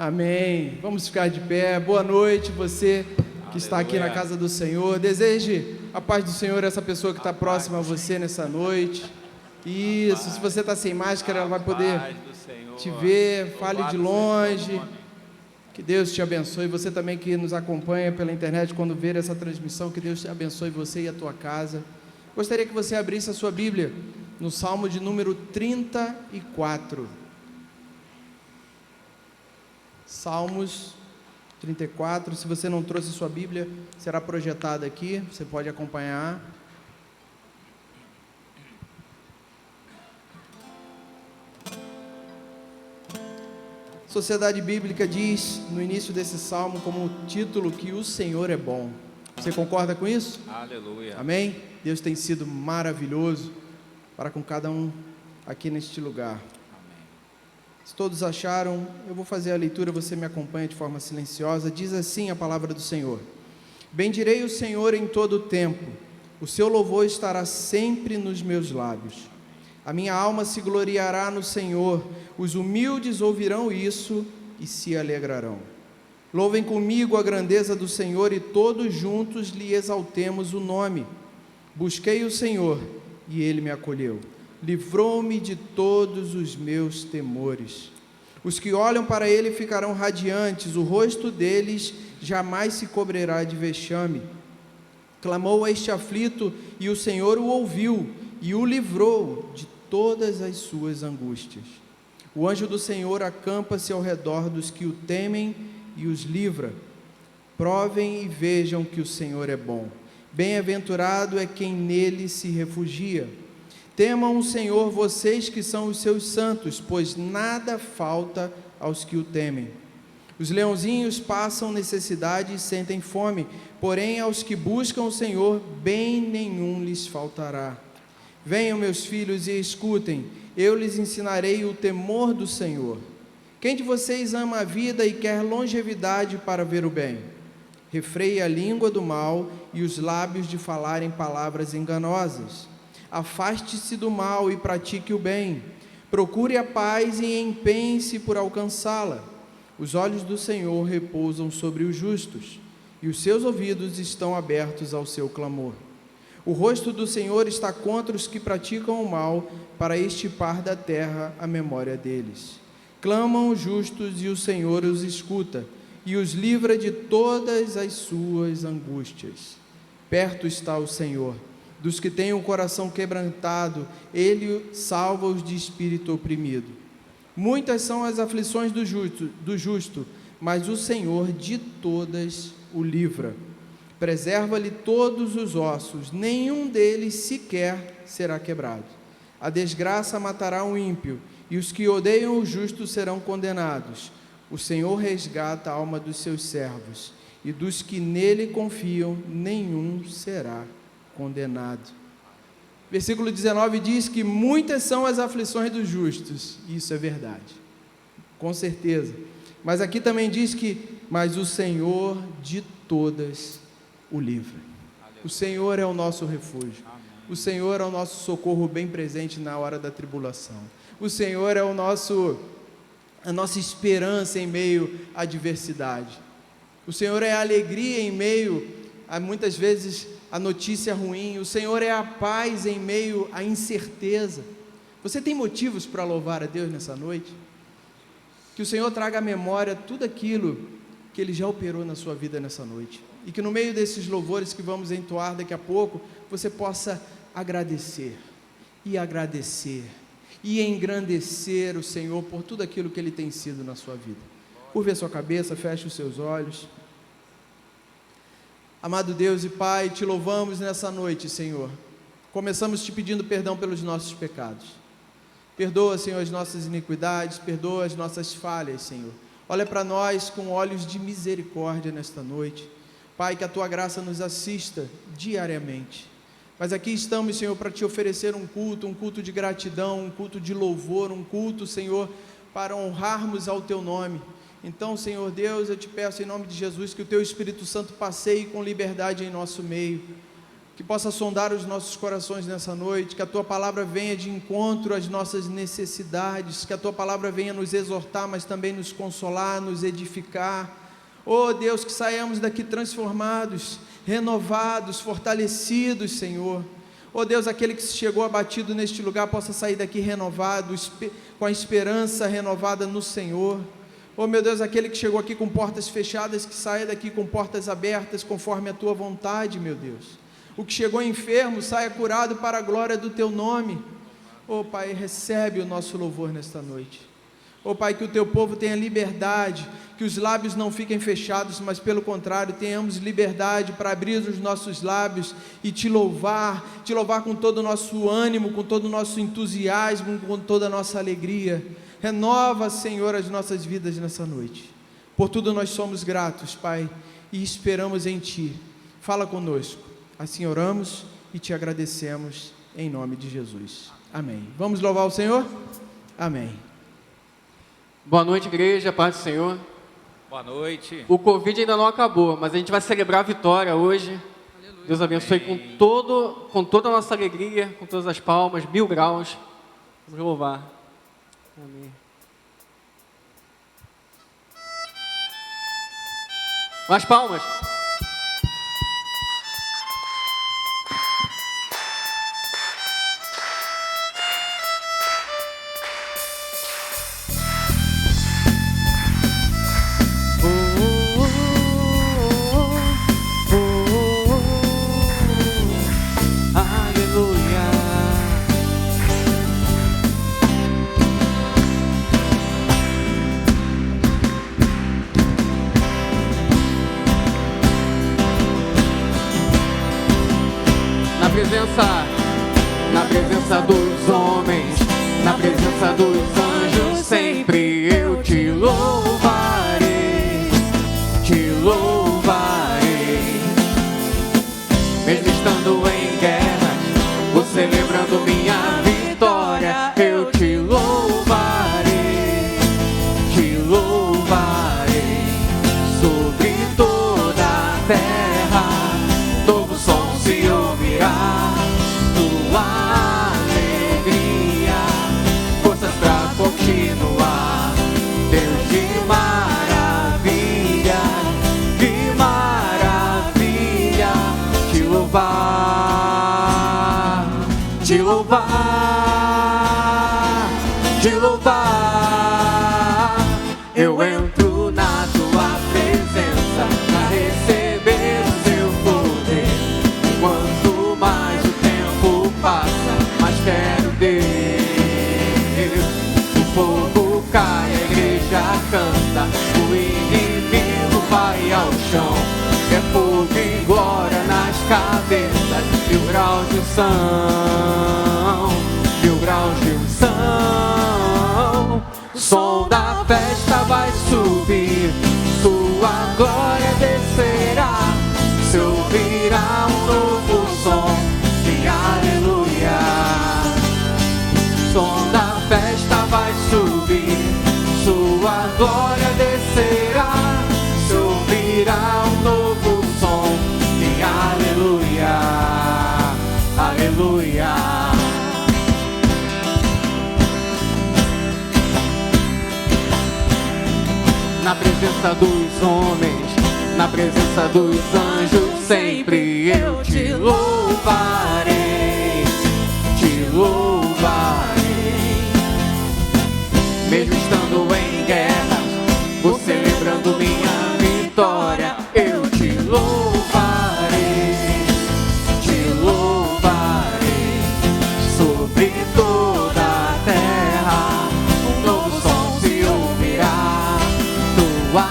Amém. Vamos ficar de pé. Boa noite, você que está aqui na casa do Senhor. Deseje a paz do Senhor a essa pessoa que está próxima a você nessa noite. Isso, se você está sem máscara, ela vai poder te ver. Fale de longe. Que Deus te abençoe. Você também que nos acompanha pela internet, quando ver essa transmissão, que Deus te abençoe você e a tua casa. Gostaria que você abrisse a sua Bíblia no Salmo de número 34. Salmos 34, se você não trouxe sua Bíblia, será projetada aqui, você pode acompanhar. Sociedade Bíblica diz, no início desse salmo, como título, que o Senhor é bom. Você concorda com isso? Aleluia. Amém? Deus tem sido maravilhoso para com cada um aqui neste lugar. Se todos acharam, eu vou fazer a leitura, você me acompanha de forma silenciosa. Diz assim a palavra do Senhor: Bendirei o Senhor em todo o tempo, o seu louvor estará sempre nos meus lábios. A minha alma se gloriará no Senhor, os humildes ouvirão isso e se alegrarão. Louvem comigo a grandeza do Senhor e todos juntos lhe exaltemos o nome. Busquei o Senhor e ele me acolheu. Livrou-me de todos os meus temores. Os que olham para ele ficarão radiantes, o rosto deles jamais se cobrirá de vexame. Clamou a este aflito e o Senhor o ouviu e o livrou de todas as suas angústias. O anjo do Senhor acampa-se ao redor dos que o temem e os livra. Provem e vejam que o Senhor é bom. Bem-aventurado é quem nele se refugia. Temam o Senhor, vocês que são os seus santos, pois nada falta aos que o temem. Os leãozinhos passam necessidade e sentem fome, porém aos que buscam o Senhor, bem nenhum lhes faltará. Venham, meus filhos, e escutem, eu lhes ensinarei o temor do Senhor. Quem de vocês ama a vida e quer longevidade para ver o bem? Refreie a língua do mal e os lábios de falarem palavras enganosas. Afaste-se do mal e pratique o bem. Procure a paz e empenhe-se por alcançá-la. Os olhos do Senhor repousam sobre os justos, e os seus ouvidos estão abertos ao seu clamor. O rosto do Senhor está contra os que praticam o mal, para extirpar da terra a memória deles. Clamam os justos e o Senhor os escuta, e os livra de todas as suas angústias. Perto está o Senhor dos que têm o coração quebrantado, ele salva-os de espírito oprimido. Muitas são as aflições do justo, mas o Senhor de todas o livra. Preserva-lhe todos os ossos, nenhum deles sequer será quebrado. A desgraça matará o ímpio, e os que odeiam o justo serão condenados. O Senhor resgata a alma dos seus servos, e dos que nele confiam, nenhum será condenado. Versículo 19 diz que muitas são as aflições dos justos. Isso é verdade, com certeza. Mas aqui também diz que, mas o Senhor de todas o livra. O Senhor é o nosso refúgio. O Senhor é o nosso socorro bem presente na hora da tribulação. O Senhor é a nossa esperança em meio à adversidade. O Senhor é a alegria em meio a, muitas vezes, a notícia ruim. O Senhor é a paz em meio à incerteza. Você tem motivos para louvar a Deus nessa noite? Que o Senhor traga à memória tudo aquilo que Ele já operou na sua vida nessa noite, e que no meio desses louvores que vamos entoar daqui a pouco, você possa agradecer, e engrandecer o Senhor por tudo aquilo que Ele tem sido na sua vida. Curve a sua cabeça, feche os seus olhos. Amado Deus e Pai, te louvamos nessa noite, Senhor. Começamos te pedindo perdão pelos nossos pecados. Perdoa, Senhor, as nossas iniquidades, perdoa as nossas falhas, Senhor. Olha para nós com olhos de misericórdia nesta noite. Pai, que a Tua graça nos assista diariamente. Mas aqui estamos, Senhor, para te oferecer um culto de gratidão, um culto de louvor, um culto, Senhor, para honrarmos ao Teu nome. Então, Senhor Deus, eu te peço em nome de Jesus que o Teu Espírito Santo passeie com liberdade em nosso meio. que possa sondar os nossos corações nessa noite, que a Tua palavra venha de encontro às nossas necessidades, que a Tua palavra venha nos exortar, mas também nos consolar, nos edificar. Oh Deus, que saiamos daqui transformados, renovados, fortalecidos, Senhor. Oh Deus, aquele que chegou abatido neste lugar possa sair daqui renovado, com a esperança renovada no Senhor. Oh meu Deus, aquele que chegou aqui com portas fechadas, que saia daqui com portas abertas, conforme a Tua vontade, meu Deus. O que chegou enfermo, saia curado para a glória do Teu nome. Oh Pai, recebe o nosso louvor nesta noite. Oh Pai, que o Teu povo tenha liberdade, que os lábios não fiquem fechados, mas pelo contrário, tenhamos liberdade para abrir os nossos lábios e Te louvar com todo o nosso ânimo, com todo o nosso entusiasmo, com toda a nossa alegria. Renova, Senhor, as nossas vidas nessa noite. Por tudo nós somos gratos, Pai, e esperamos em Ti. Fala conosco. Assim oramos e Te agradecemos em nome de Jesus. Amém. Vamos louvar o Senhor? Amém. Boa noite, igreja, paz do Senhor. Boa noite. O Covid ainda não acabou, mas a gente vai celebrar a vitória hoje. Aleluia. Deus abençoe com toda a nossa alegria, com todas as palmas, 1000 graus. Vamos louvar. Amém. Mais palmas. Na presença dos homens, na presença dos anjos, sempre eu Te louvarei, Te louvarei. Mesmo estando em guerra, Você lembrando minha vitória, eu Te louvarei, Te louvarei. Sobre toda a terra, novo som se ouvirá. Continuar, Deus de maravilha, Te louvar, Te louvar, Te louvar. Eu entro na Tua presença para receber o Seu poder. Quanto mais o tempo passa, mais quero Deus. O fogo cai, a igreja canta, o inimigo vai ao chão. É fogo e glória nas cabeças, 1000 graus de unção, 1000 graus de unção. O som da festa vai subir, Sua glória descerá. Se ouvirá um novo som de aleluia. Som da festa vai subir, Sua glória descerá. Se ouvirá um novo som de aleluia, aleluia. Na presença dos homens, na presença dos anjos, sempre eu Te louvarei, Te louvarei. Mesmo estando em guerra, Você lembrando minha vitória, eu Te louvarei, Te louvarei. Sobre toda a terra, um novo som se ouvirá. Tua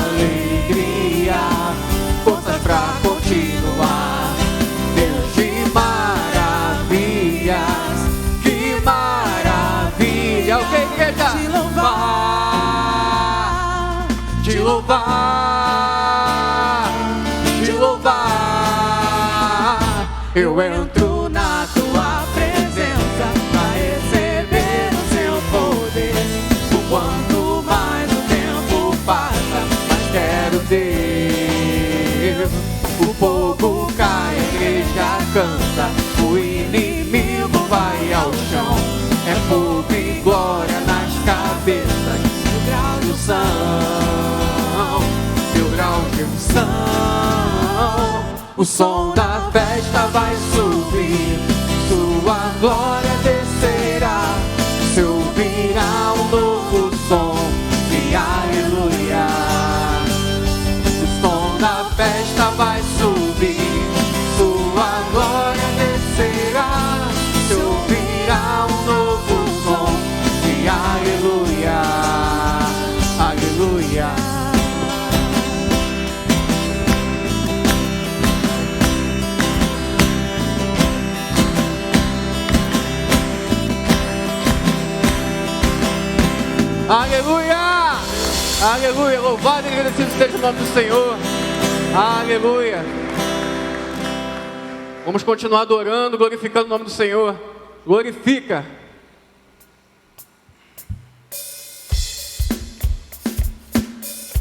alegria, forças pra continuar. Deus de maravilhas, que maravilha. O que igreja? Te louvar, Te louvar, Te louvar. Eu entro na Tua presença para receber o Seu poder. O quanto mais o tempo passa, mais quero Deus. O fogo cai, a igreja o som da festa vai subir, sua glória descerá, se ouvirá um novo som de aleluia. O som da festa vai subir, sua glória descerá, se ouvirá um novo som de aleluia, aleluia. Aleluia! Aleluia! Louvado e agradecido seja o nome do Senhor. Aleluia! Vamos continuar adorando, glorificando o nome do Senhor. Glorifica!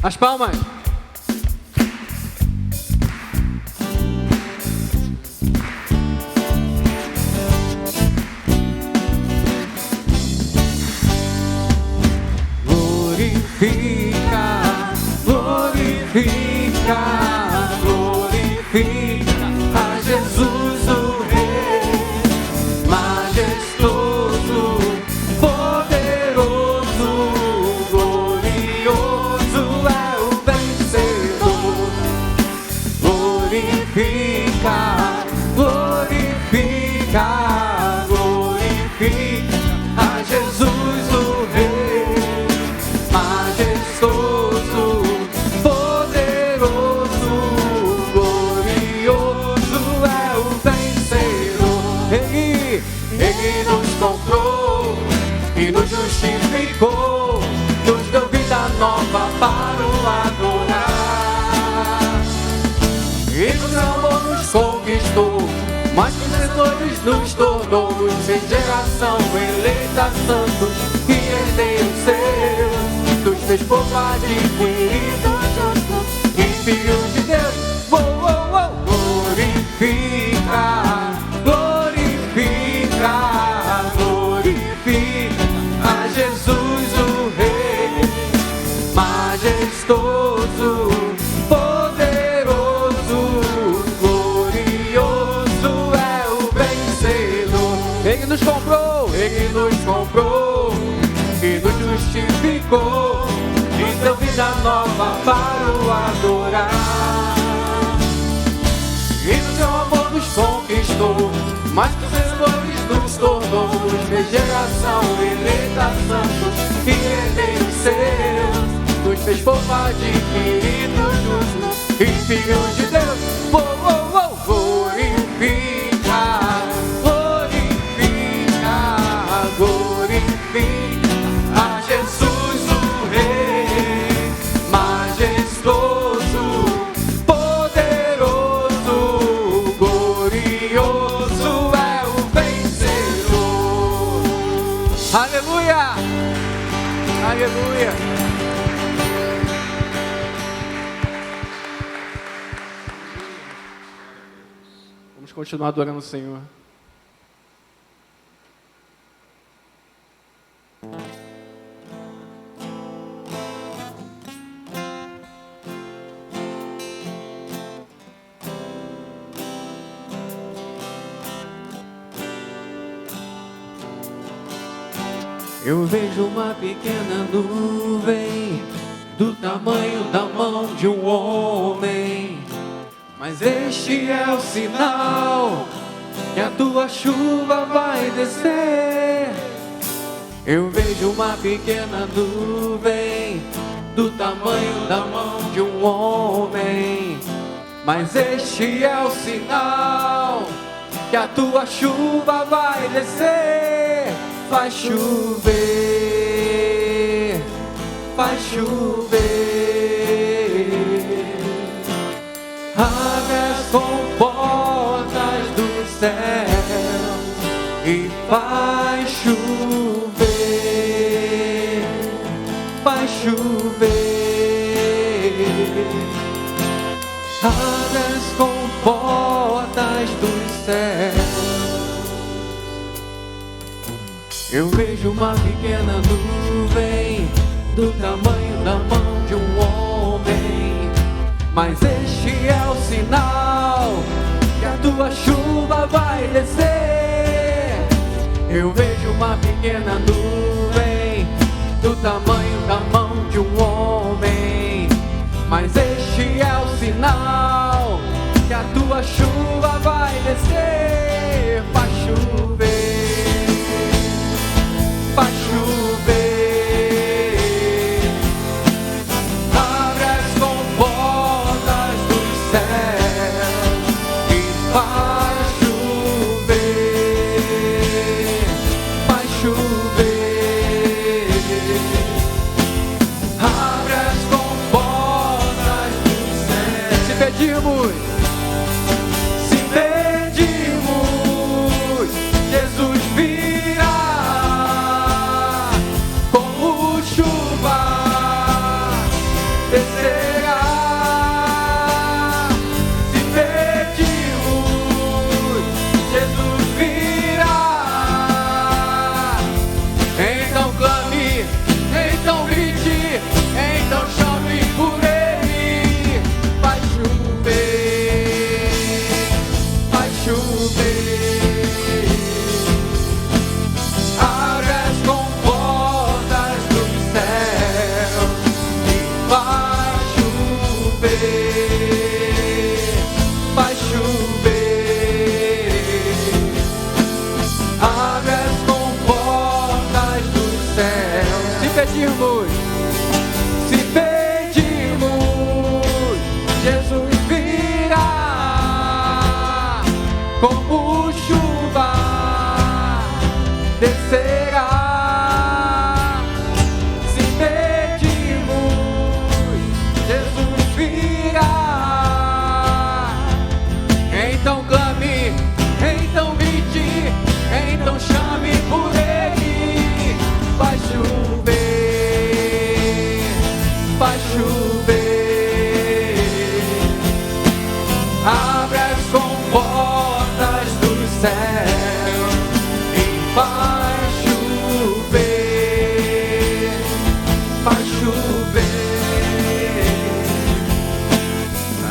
As palmas! Glorifica, glorifica a Jesus o Rei, majestoso, poderoso, glorioso é o vencedor. Glorifica, glorifica, glorifica a Jesus o Rei, majestoso, e nos justificou, nos deu vida nova para o adorar. E no seu amor nos conquistou, mais que vencedores nos tornou, nos fez geração eleita, santos e herdeiros seus, nos fez povo adquirido, e filhos de Deus. Glorifica, glorifica, glorifica a Jesus o Rei, majestoso, poderoso, glorioso é o vencedor. Ele nos comprou e nos justificou, e deu vida nova para o adorar. E no seu amor nos conquistou, mais que vencedores nos tornou, nos fez geração eleita, santos e herdeiros seus, nos fez povo adquirido, justos e filhos de Deus. Glorifica, glorifica, glorifica a Jesus o Rei, majestoso, poderoso, glorioso é o vencedor. Aleluia! Aleluia! Vamos continuar adorando o Senhor. Eu vejo uma pequena nuvem do tamanho da mão de um homem, mas este é o sinal que a tua chuva vai descer. Eu vejo uma pequena nuvem do tamanho da mão de um homem, mas este é o sinal que a tua chuva vai descer. Faz chover, faz chover, abre as comportas do céu e faz chover, faz chover, abre as comportas do céu. Eu vejo uma pequena nuvem do tamanho da mão de um homem, mas este é o sinal tua chuva vai descer. Eu vejo uma pequena nuvem do tamanho da mão de um homem, mas este é o sinal que a tua chuva vai descer. Vai chover, vai chover. Abre as comportas dos céus e vai chover, vai chover. Abre as comportas dos céus. Se pedimos, Jesus virá como chuva, descerá. Se pedimos, Jesus virá. Então clame, então grite, então chame por Ele. Vai chover, vai chover. Se pedimos, Jesus virá como chuva, descerá. Se pedimos, Jesus virá. Então clame, então grite, então chame por Ele. Vai chover, vai chover. Abre as comportas dos céus e vai chover, vai chover.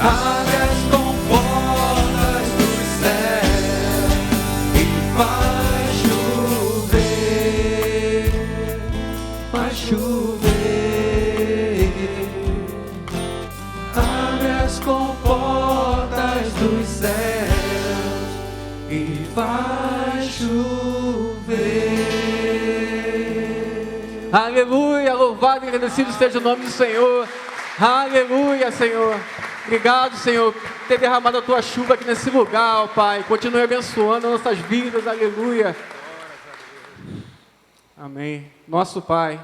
Abre as comportas dos céus e vai chover, vai chover. Abre as comportas dos céus e vai chover. Aleluia, louvado e agradecido seja o nome do Senhor. Aleluia, Senhor. Obrigado, Senhor, por ter derramado a tua chuva aqui nesse lugar, ó Pai. Continue abençoando nossas vidas, aleluia. Amém. Nosso Pai,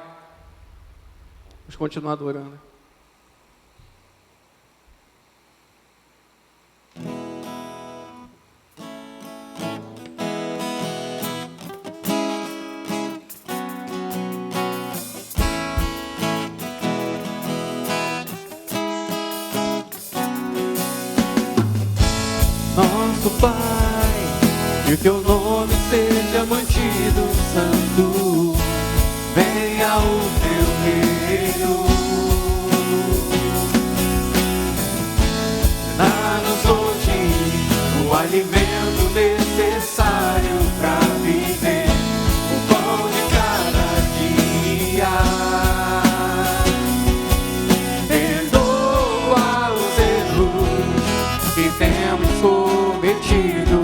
vamos continuar adorando. Nosso Pai, que o teu nome seja mantido santo, venha o teu reino, dá-nos hoje o alimento necessário para viver, o pão de cada dia. Perdoa os erros que temos cometido,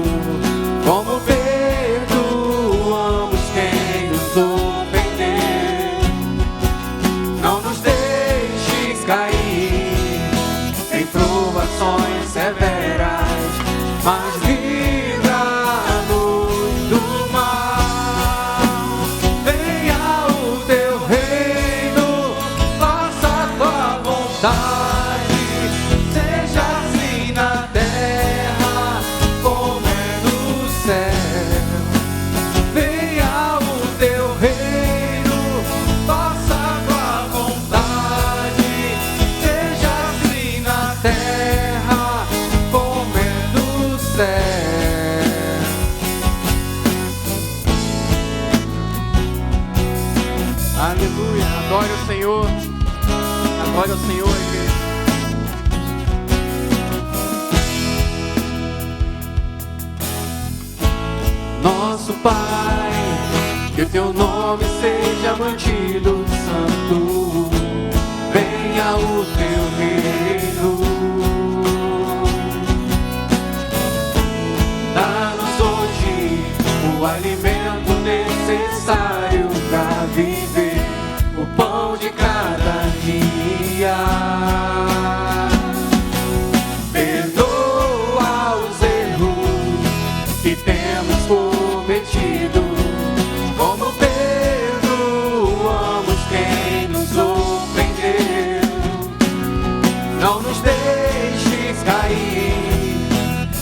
como perdoamos quem nos ofender. Não nos deixes cair em provações severas, mas livra-nos do mal. Venha o teu reino, faça a tua vontade, seja assim na terra como é no céu. Venha o teu reino, faça a tua vontade, seja assim na terra como é no céu. Aleluia, adore o Senhor, adore o Senhor, igreja. nosso Pai, que o teu nome seja mantido santo, venha o teu reino. Dá-nos hoje o alimento necessário para viver, o pão de cada dia. Perdoa os erros que temos cometido, como perdoamos quem nos ofendeu. Não nos deixes cair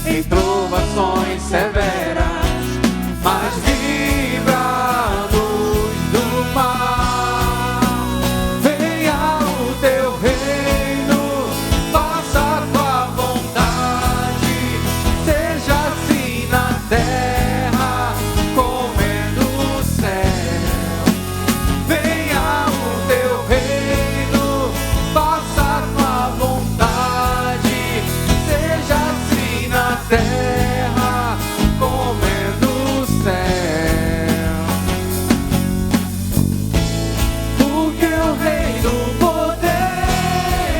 em provações severas, mas livra-nos do mal. Venha o teu reino, faça a tua vontade, seja assim na terra como é no céu. Venha o teu reino, faça a tua vontade, seja assim na terra como é no céu. Porque o reino, o poder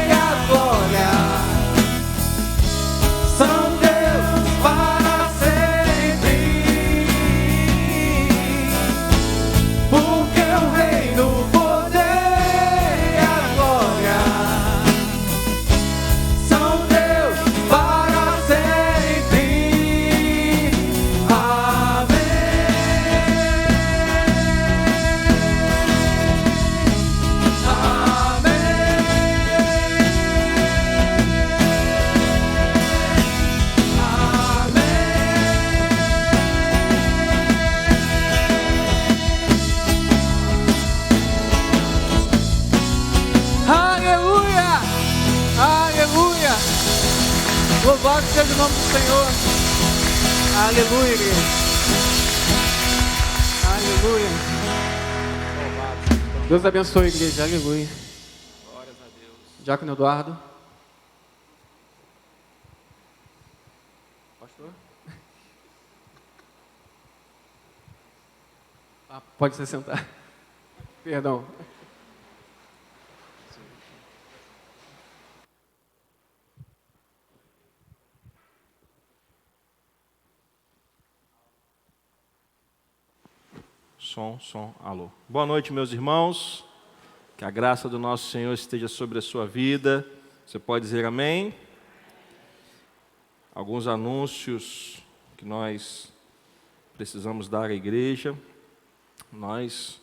e a glória são Deus para sempre. Porque o reino, o poder e a glória são Deus para sempre. Amém. Aleluia! Aleluia! Louvado seja o nome do Senhor. Aleluia, igreja. Aleluia. Deus abençoe, igreja. Aleluia. Glórias a Deus. Diácono Eduardo. Pastor? Pode se sentar. Perdão. Som, alô. Boa noite, meus irmãos. Que a graça do nosso Senhor esteja sobre a sua vida. Você pode dizer amém? Alguns anúncios que nós precisamos dar à igreja. Nós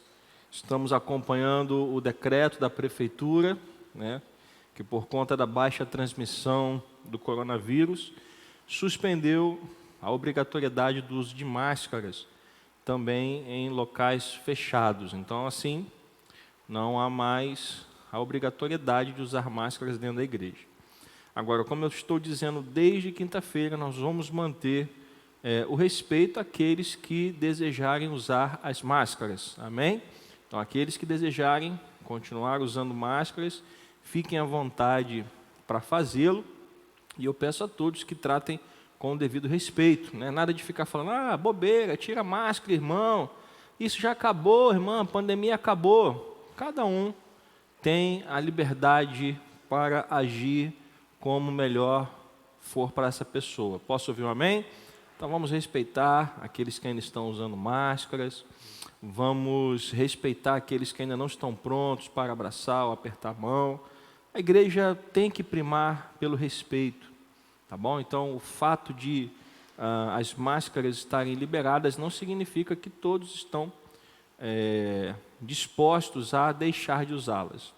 estamos acompanhando o decreto da prefeitura, né, que por conta da baixa transmissão do coronavírus, suspendeu a obrigatoriedade do uso de máscaras também em locais fechados. Então, assim, não há mais a obrigatoriedade de usar máscaras dentro da igreja. Agora, como eu estou dizendo, desde quinta-feira nós vamos manter o respeito àqueles que desejarem usar as máscaras. Amém? Então, aqueles que desejarem continuar usando máscaras, fiquem à vontade para fazê-lo. E eu peço a todos que tratem com o devido respeito, né? Nada de ficar falando, bobeira, tira a máscara, irmão, isso já acabou, irmão, a pandemia acabou. Cada um tem a liberdade para agir como melhor for para essa pessoa. Posso ouvir um amém? Então vamos respeitar aqueles que ainda estão usando máscaras, vamos respeitar aqueles que ainda não estão prontos para abraçar ou apertar a mão. A igreja tem que primar pelo respeito. Tá bom? Então, o fato de as máscaras estarem liberadas não significa que todos estão dispostos a deixar de usá-las.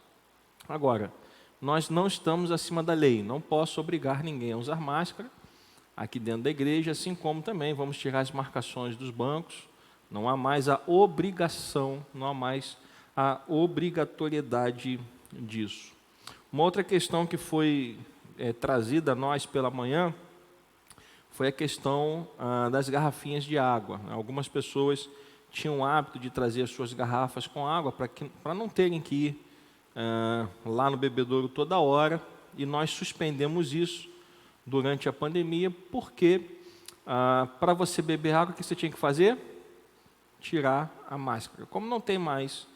Agora, nós não estamos acima da lei, não posso obrigar ninguém a usar máscara aqui dentro da igreja, assim como também vamos tirar as marcações dos bancos, não há mais a obrigação, não há mais a obrigatoriedade disso. Uma outra questão que foi trazida a nós pela manhã foi a questão das garrafinhas de água. Algumas pessoas tinham o hábito de trazer as suas garrafas com água para não terem que ir lá no bebedouro toda hora, e nós suspendemos isso durante a pandemia porque para você beber água, o que você tinha que fazer? Tirar a máscara. Como não tem mais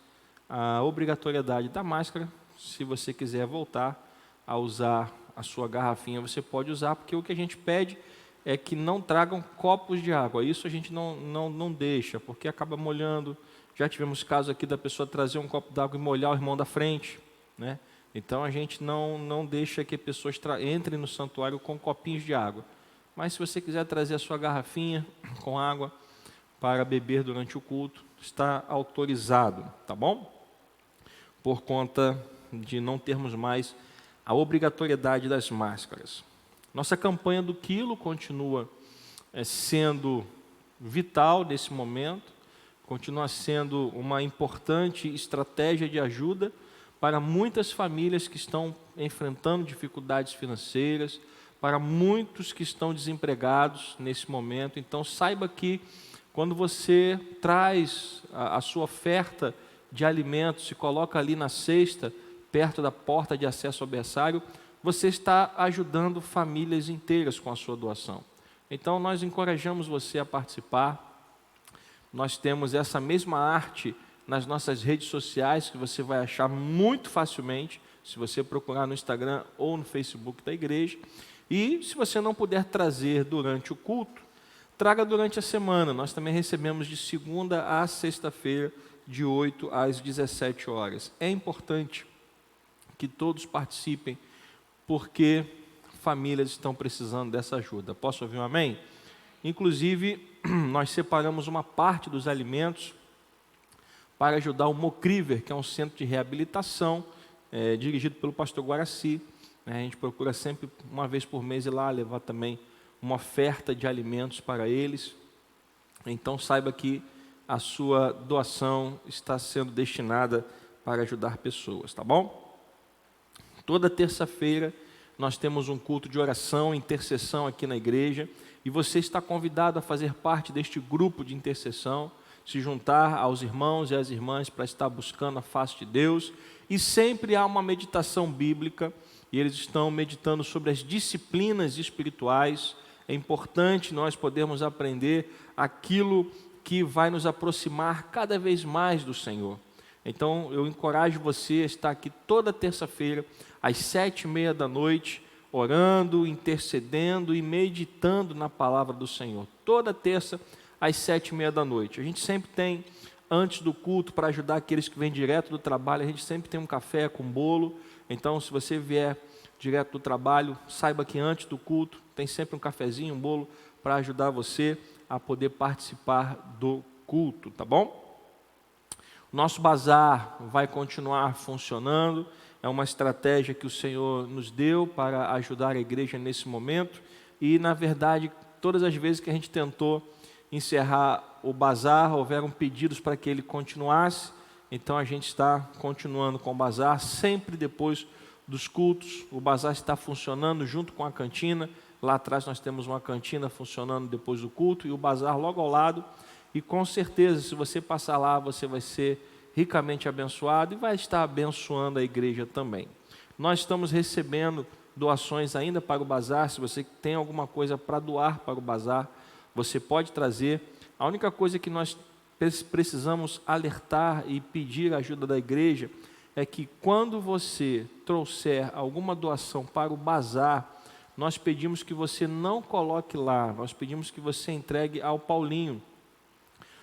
a obrigatoriedade da máscara, se você quiser voltar a usar a sua garrafinha, você pode usar, porque o que a gente pede é que não tragam copos de água. Isso a gente não deixa, porque acaba molhando. Já tivemos casos aqui da pessoa trazer um copo d'água e molhar o irmão da frente, né? Então a gente não deixa que pessoas entrem no santuário com copinhos de água. Mas se você quiser trazer a sua garrafinha com água para beber durante o culto, está autorizado, tá bom? Por conta de não termos mais a obrigatoriedade das máscaras. Nossa campanha do quilo continua sendo vital nesse momento, continua sendo uma importante estratégia de ajuda para muitas famílias que estão enfrentando dificuldades financeiras, para muitos que estão desempregados nesse momento. Então saiba que quando você traz a sua oferta de alimentos, se coloca ali na cesta, perto da porta de acesso ao berçário, você está ajudando famílias inteiras com a sua doação. Então nós encorajamos você a participar. Nós temos essa mesma arte nas nossas redes sociais, que você vai achar muito facilmente, se você procurar no Instagram ou no Facebook da igreja. E se você não puder trazer durante o culto, traga durante a semana. Nós também recebemos de segunda a sexta-feira, de 8 às 17 horas. É importante que todos participem, porque famílias estão precisando dessa ajuda. Posso ouvir um amém? Inclusive, nós separamos uma parte dos alimentos para ajudar o Mocriver, que é um centro de reabilitação, dirigido pelo pastor Guaraci. A gente procura sempre, uma vez por mês, ir lá levar também uma oferta de alimentos para eles. Então saiba que a sua doação está sendo destinada para ajudar pessoas, tá bom? Toda terça-feira nós temos um culto de oração, intercessão aqui na igreja, e você está convidado a fazer parte deste grupo de intercessão, se juntar aos irmãos e às irmãs para estar buscando a face de Deus. E sempre há uma meditação bíblica, e eles estão meditando sobre as disciplinas espirituais. É importante nós podermos aprender aquilo que vai nos aproximar cada vez mais do Senhor. Então eu encorajo você a estar aqui toda terça-feira, às 7h30 da noite, orando, intercedendo e meditando na palavra do Senhor. Toda terça, às 7h30 da noite. A gente sempre tem, antes do culto, para ajudar aqueles que vêm direto do trabalho, a gente sempre tem um café com bolo. Então, se você vier direto do trabalho, saiba que antes do culto tem sempre um cafezinho, um bolo, para ajudar você a poder participar do culto, tá bom? Nosso bazar vai continuar funcionando, é uma estratégia que o Senhor nos deu para ajudar a igreja nesse momento, e na verdade, todas as vezes que a gente tentou encerrar o bazar, houveram pedidos para que ele continuasse, então a gente está continuando com o bazar, sempre depois dos cultos. O bazar está funcionando junto com a cantina. Lá atrás nós temos uma cantina funcionando depois do culto, e o bazar logo ao lado. E com certeza, se você passar lá, você vai ser ricamente abençoado e vai estar abençoando a igreja também. Nós estamos recebendo doações ainda para o bazar. Se você tem alguma coisa para doar para o bazar, você pode trazer. A única coisa que nós precisamos alertar e pedir a ajuda da igreja é que quando você trouxer alguma doação para o bazar, nós pedimos que você não coloque lá, nós pedimos que você entregue ao Paulinho.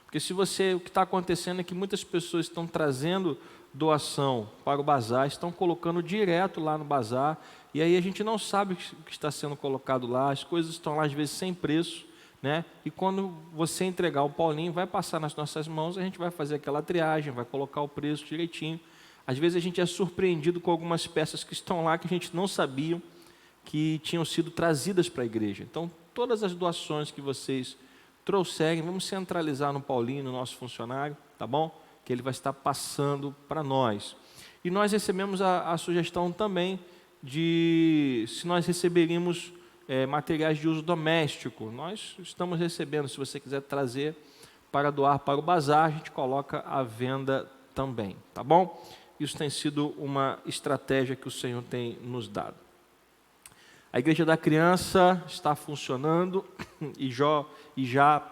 Porque o que está acontecendo é que muitas pessoas estão trazendo doação para o bazar, estão colocando direto lá no bazar, e aí a gente não sabe o que está sendo colocado lá, as coisas estão lá às vezes sem preço, né? E quando você entregar ao Paulinho, vai passar nas nossas mãos, a gente vai fazer aquela triagem, vai colocar o preço direitinho. Às vezes a gente é surpreendido com algumas peças que estão lá que a gente não sabia que tinham sido trazidas para a igreja. Então, todas as doações que vocês trouxerem, vamos centralizar no Paulinho, no nosso funcionário, tá bom? Que ele vai estar passando para nós. E nós recebemos a sugestão também de se nós receberíamos materiais de uso doméstico. Nós estamos recebendo, se você quiser trazer para doar para o bazar, a gente coloca à venda também, tá bom? Isso tem sido uma estratégia que o Senhor tem nos dado. A igreja da criança está funcionando e já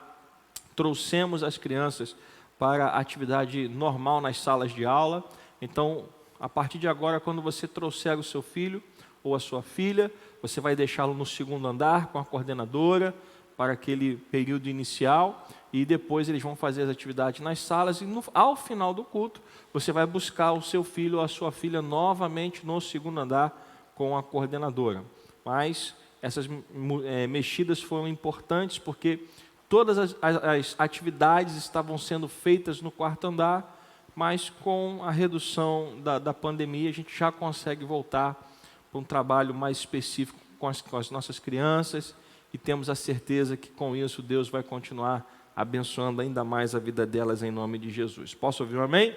trouxemos as crianças para a atividade normal nas salas de aula. Então, a partir de agora, quando você trouxer o seu filho ou a sua filha, você vai deixá-lo no segundo andar com a coordenadora para aquele período inicial, e depois eles vão fazer as atividades nas salas, e ao final do culto, você vai buscar o seu filho ou a sua filha novamente no segundo andar com a coordenadora. Mas essas mexidas foram importantes porque todas as atividades estavam sendo feitas no quarto andar, mas com a redução da pandemia, a gente já consegue voltar para um trabalho mais específico com as nossas crianças, e temos a certeza que com isso Deus vai continuar abençoando ainda mais a vida delas em nome de Jesus. Posso ouvir um amém?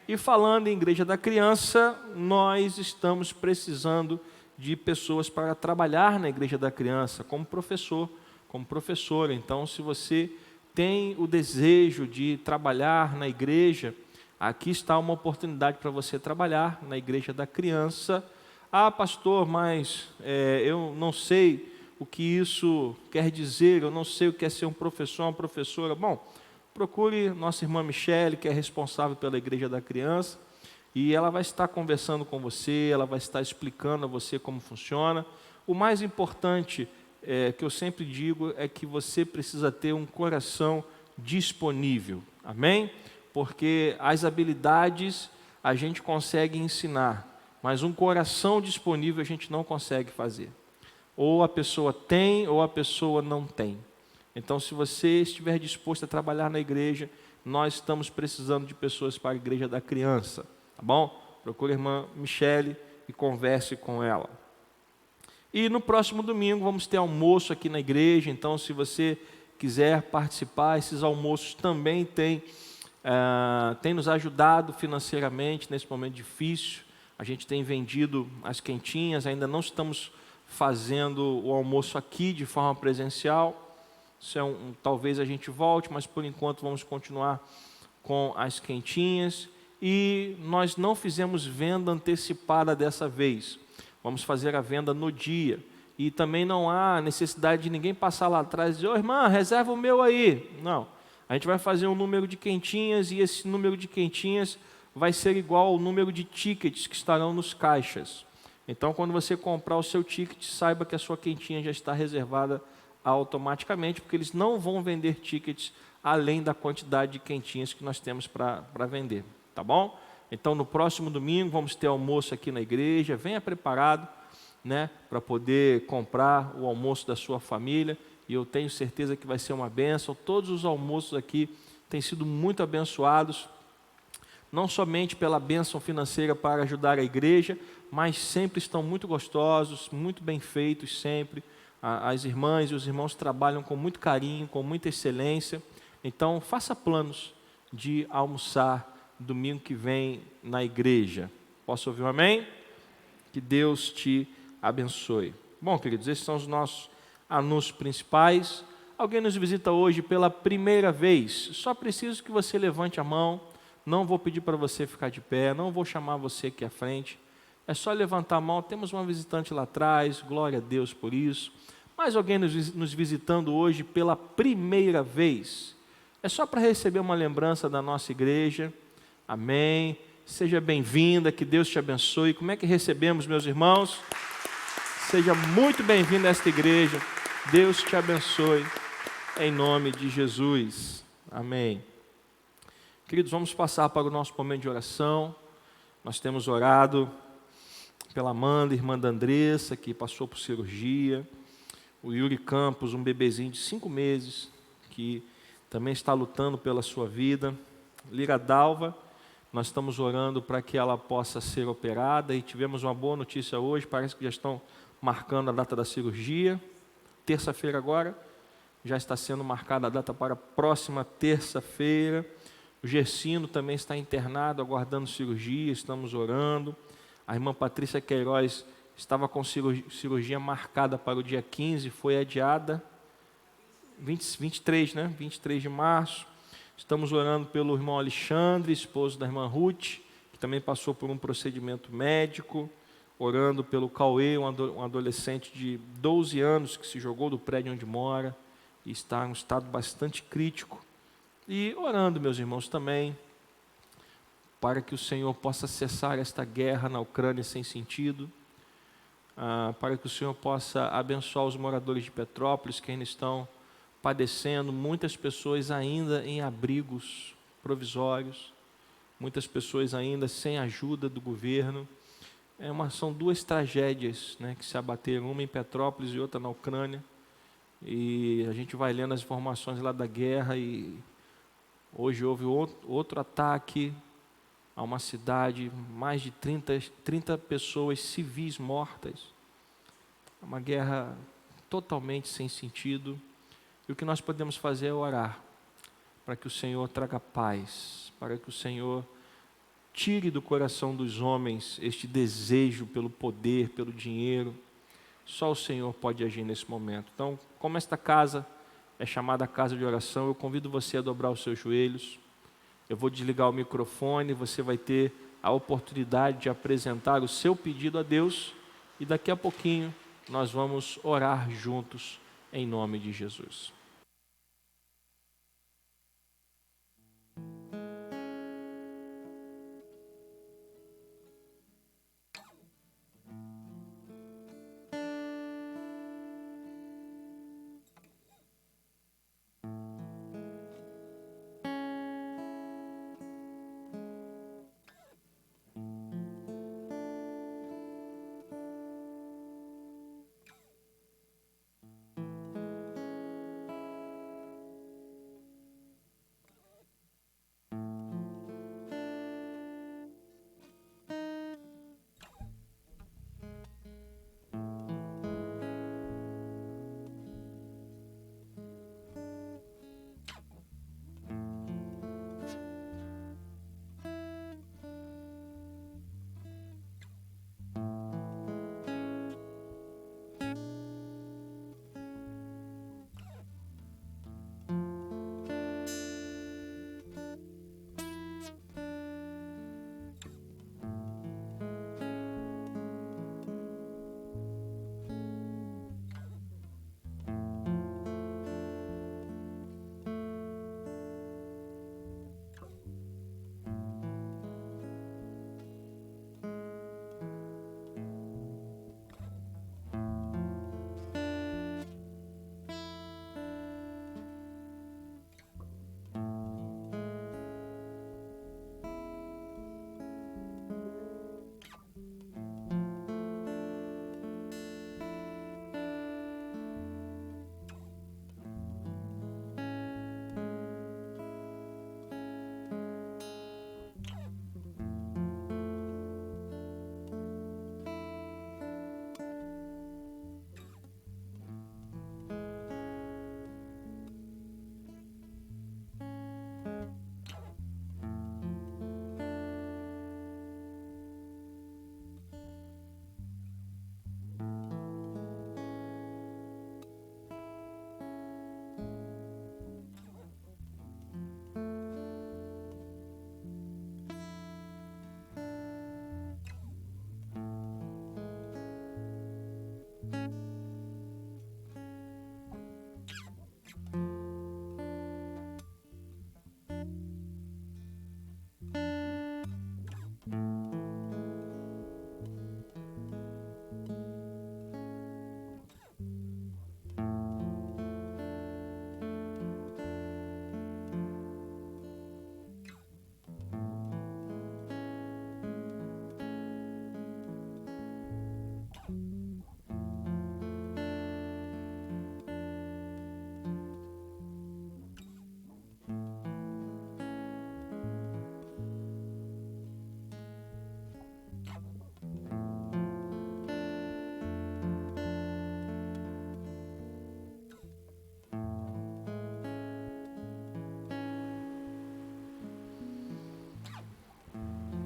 E falando em igreja da criança, nós estamos precisando de pessoas para trabalhar na igreja da criança, como professor, como professora. Então, se você tem o desejo de trabalhar na igreja, aqui está uma oportunidade para você trabalhar na igreja da criança. Ah, pastor, mas eu não sei o que isso quer dizer, eu não sei o que é ser um professor, uma professora. Bom, procure nossa irmã Michele, que é responsável pela igreja da criança, e ela vai estar conversando com você, ela vai estar explicando a você como funciona. O mais importante, que eu sempre digo, é que você precisa ter um coração disponível, amém? Porque as habilidades a gente consegue ensinar, mas um coração disponível a gente não consegue fazer. Ou a pessoa tem, ou a pessoa não tem. Então, se você estiver disposto a trabalhar na igreja, nós estamos precisando de pessoas para a igreja da criança, tá bom? Procure a irmã Michele e converse com ela. E no próximo domingo vamos ter almoço aqui na igreja, então se você quiser participar, esses almoços também têm nos ajudado financeiramente nesse momento difícil. A gente tem vendido as quentinhas, ainda não estamos fazendo o almoço aqui de forma presencial. Isso talvez a gente volte, mas por enquanto vamos continuar com as quentinhas. E nós não fizemos venda antecipada dessa vez. Vamos fazer a venda no dia. E também não há necessidade de ninguém passar lá atrás e dizer: ô irmã, reserva o meu aí. Não. A gente vai fazer um número de quentinhas, e esse número de quentinhas vai ser igual ao número de tickets que estarão nos caixas. Então, quando você comprar o seu ticket, saiba que a sua quentinha já está reservada automaticamente, porque eles não vão vender tickets além da quantidade de quentinhas que nós temos para vender, tá bom? Então, no próximo domingo, vamos ter almoço aqui na igreja. Venha preparado, né, para poder comprar o almoço da sua família, e eu tenho certeza que vai ser uma bênção. Todos os almoços aqui têm sido muito abençoados, não somente pela bênção financeira para ajudar a igreja, mas sempre estão muito gostosos, muito bem feitos sempre. As irmãs e os irmãos trabalham com muito carinho, com muita excelência. Então, faça planos de almoçar domingo que vem na igreja. Posso ouvir um amém? Que Deus te abençoe. Bom, queridos, esses são os nossos anúncios principais. Alguém nos visita hoje pela primeira vez? Só preciso que você levante a mão. Não vou pedir para você ficar de pé, não vou chamar você aqui à frente. É só levantar a mão. Temos uma visitante lá atrás, glória a Deus por isso. Mais alguém nos visitando hoje pela primeira vez? É só para receber uma lembrança da nossa igreja. Amém. Seja bem-vinda, que Deus te abençoe. Como é que recebemos, meus irmãos? Seja muito bem-vindo a esta igreja. Deus te abençoe, em nome de Jesus. Amém. Queridos, vamos passar para o nosso momento de oração. Nós temos orado pela Amanda, irmã da Andressa, que passou por cirurgia. O Yuri Campos, um bebezinho de 5 meses, que também está lutando pela sua vida. Lira Dalva, nós estamos orando para que ela possa ser operada, e tivemos uma boa notícia hoje, parece que já estão marcando a data da cirurgia. Terça-feira agora, já está sendo marcada a data para a próxima terça-feira. O Gersino também está internado, aguardando cirurgia, estamos orando. A irmã Patrícia Queiroz estava com cirurgia marcada para o dia 15, foi adiada, 23, né? 23 de março. Estamos orando pelo irmão Alexandre, esposo da irmã Ruth, que também passou por um procedimento médico. orando pelo Cauê, um adolescente de 12 anos que se jogou do prédio onde mora e está em um estado bastante crítico. E orando, meus irmãos, também para que o Senhor possa cessar esta guerra na Ucrânia sem sentido, para que o Senhor possa abençoar os moradores de Petrópolis que ainda estão padecendo, muitas pessoas ainda em abrigos provisórios, muitas pessoas ainda sem ajuda do governo. São duas tragédias, né, que se abateram, uma em Petrópolis e outra na Ucrânia, e a gente vai lendo as informações lá da guerra, e hoje houve outro ataque a uma cidade, mais de 30 pessoas civis mortas. Uma guerra totalmente sem sentido, e o que nós podemos fazer é orar para que o Senhor traga paz, para que o Senhor tire do coração dos homens este desejo pelo poder, pelo dinheiro. Só o Senhor pode agir nesse momento. Então, como esta casa é chamada casa de oração, eu convido você a dobrar os seus joelhos. Eu vou desligar o microfone, você vai ter a oportunidade de apresentar o seu pedido a Deus, e daqui a pouquinho nós vamos orar juntos em nome de Jesus.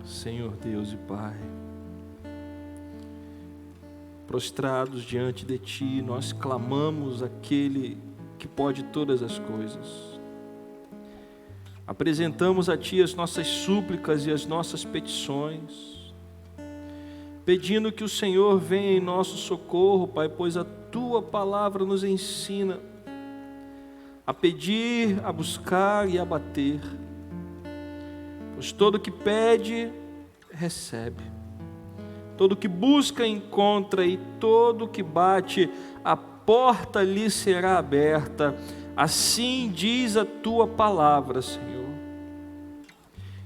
Senhor Deus e Pai, prostrados diante de Ti, nós clamamos aquele que pode todas as coisas. Apresentamos a Ti as nossas súplicas e as nossas petições. pedindo que o Senhor venha em nosso socorro, Pai, pois a Tua palavra nos ensina a pedir, a buscar e a bater, pois todo que pede, recebe, todo que busca, encontra, e todo que bate, a porta lhe será aberta. Assim diz a Tua palavra, Senhor.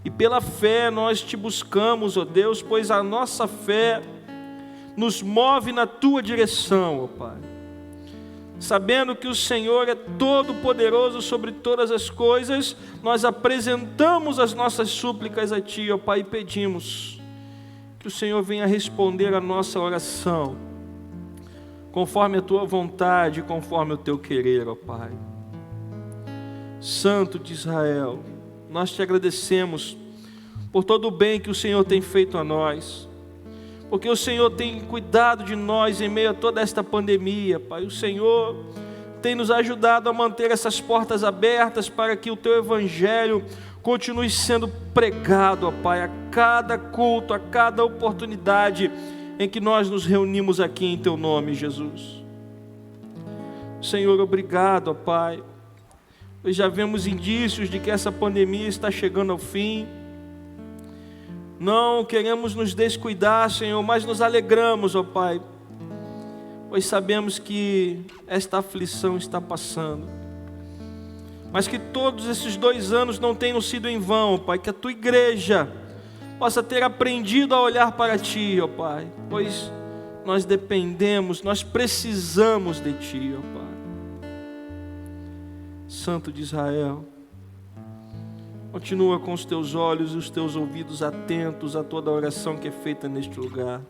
E pela fé nós Te buscamos, ó Deus, pois a nossa fé nos move na Tua direção, ó Pai. Sabendo que o Senhor é todo poderoso sobre todas as coisas, nós apresentamos as nossas súplicas a Ti, ó Pai, e pedimos que o Senhor venha responder a nossa oração, conforme a Tua vontade, conforme o Teu querer, ó Pai. Santo de Israel, nós Te agradecemos por todo o bem que o Senhor tem feito a nós, porque o Senhor tem cuidado de nós em meio a toda esta pandemia, Pai. O Senhor tem nos ajudado a manter essas portas abertas para que o Teu Evangelho continue sendo pregado, ó Pai, a cada culto, a cada oportunidade em que nós nos reunimos aqui em Teu nome, Jesus. Senhor, obrigado, ó Pai. Nós já vemos indícios de que essa pandemia está chegando ao fim. Não queremos nos descuidar, Senhor, mas nos alegramos, ó Pai, pois sabemos que esta aflição está passando, mas que todos esses 2 anos não tenham sido em vão, ó Pai, que a Tua igreja possa ter aprendido a olhar para Ti, ó Pai, pois nós dependemos, nós precisamos de Ti, ó Pai. Santo de Israel, continua com os Teus olhos e os Teus ouvidos atentos a toda a oração que é feita neste lugar.